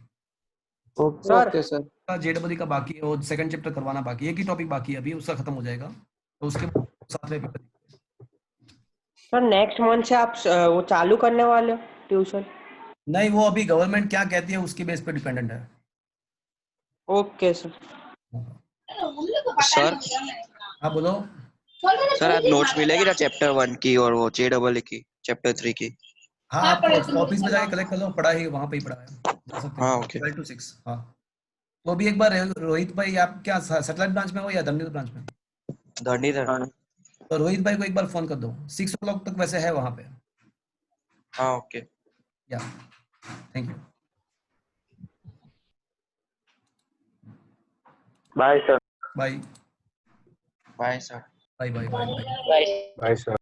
Sir okay sir. जेडब्ल्यू का बाकी है, वो सेकंड चैप्टर करवाना बाकी है, एक ही टॉपिक बाकी है अभी, उसका खत्म हो जाएगा, तो उसके बाद साथ में पेपर। सर नेक्स्ट मंथ से आप वो चालू करने वाले हो ट्यूशन? नहीं, वो अभी गवर्नमेंट क्या कहती है उसके बेस पे डिपेंडेंट है। Okay sir. सर हाँ बोलो। सर आज नोट्स मिलेगी ना चैप्टर 1 की और वो JEE की चैप्टर 3 की? हाँ आप ऑफिस में जाके कलेक्ट कर लो, पढ़ा ही वहाँ पे ही पढ़ा है, जा सकते हाँ हैं ओके 12 to 6। हाँ तो अभी एक बार रोहित भाई, आप क्या सैटेलाइट ब्रांच में हो या धननिधि ब्रांच में? धन्यवाद। तो रोहित भाई को एक बार फोन कर दो, 6 o'clock तक वैसे है वहाँ पे। हाँ ओके। या thank you. Bye sir. Bye bye sir. Bye bye bye bye. Bye. Bye sir.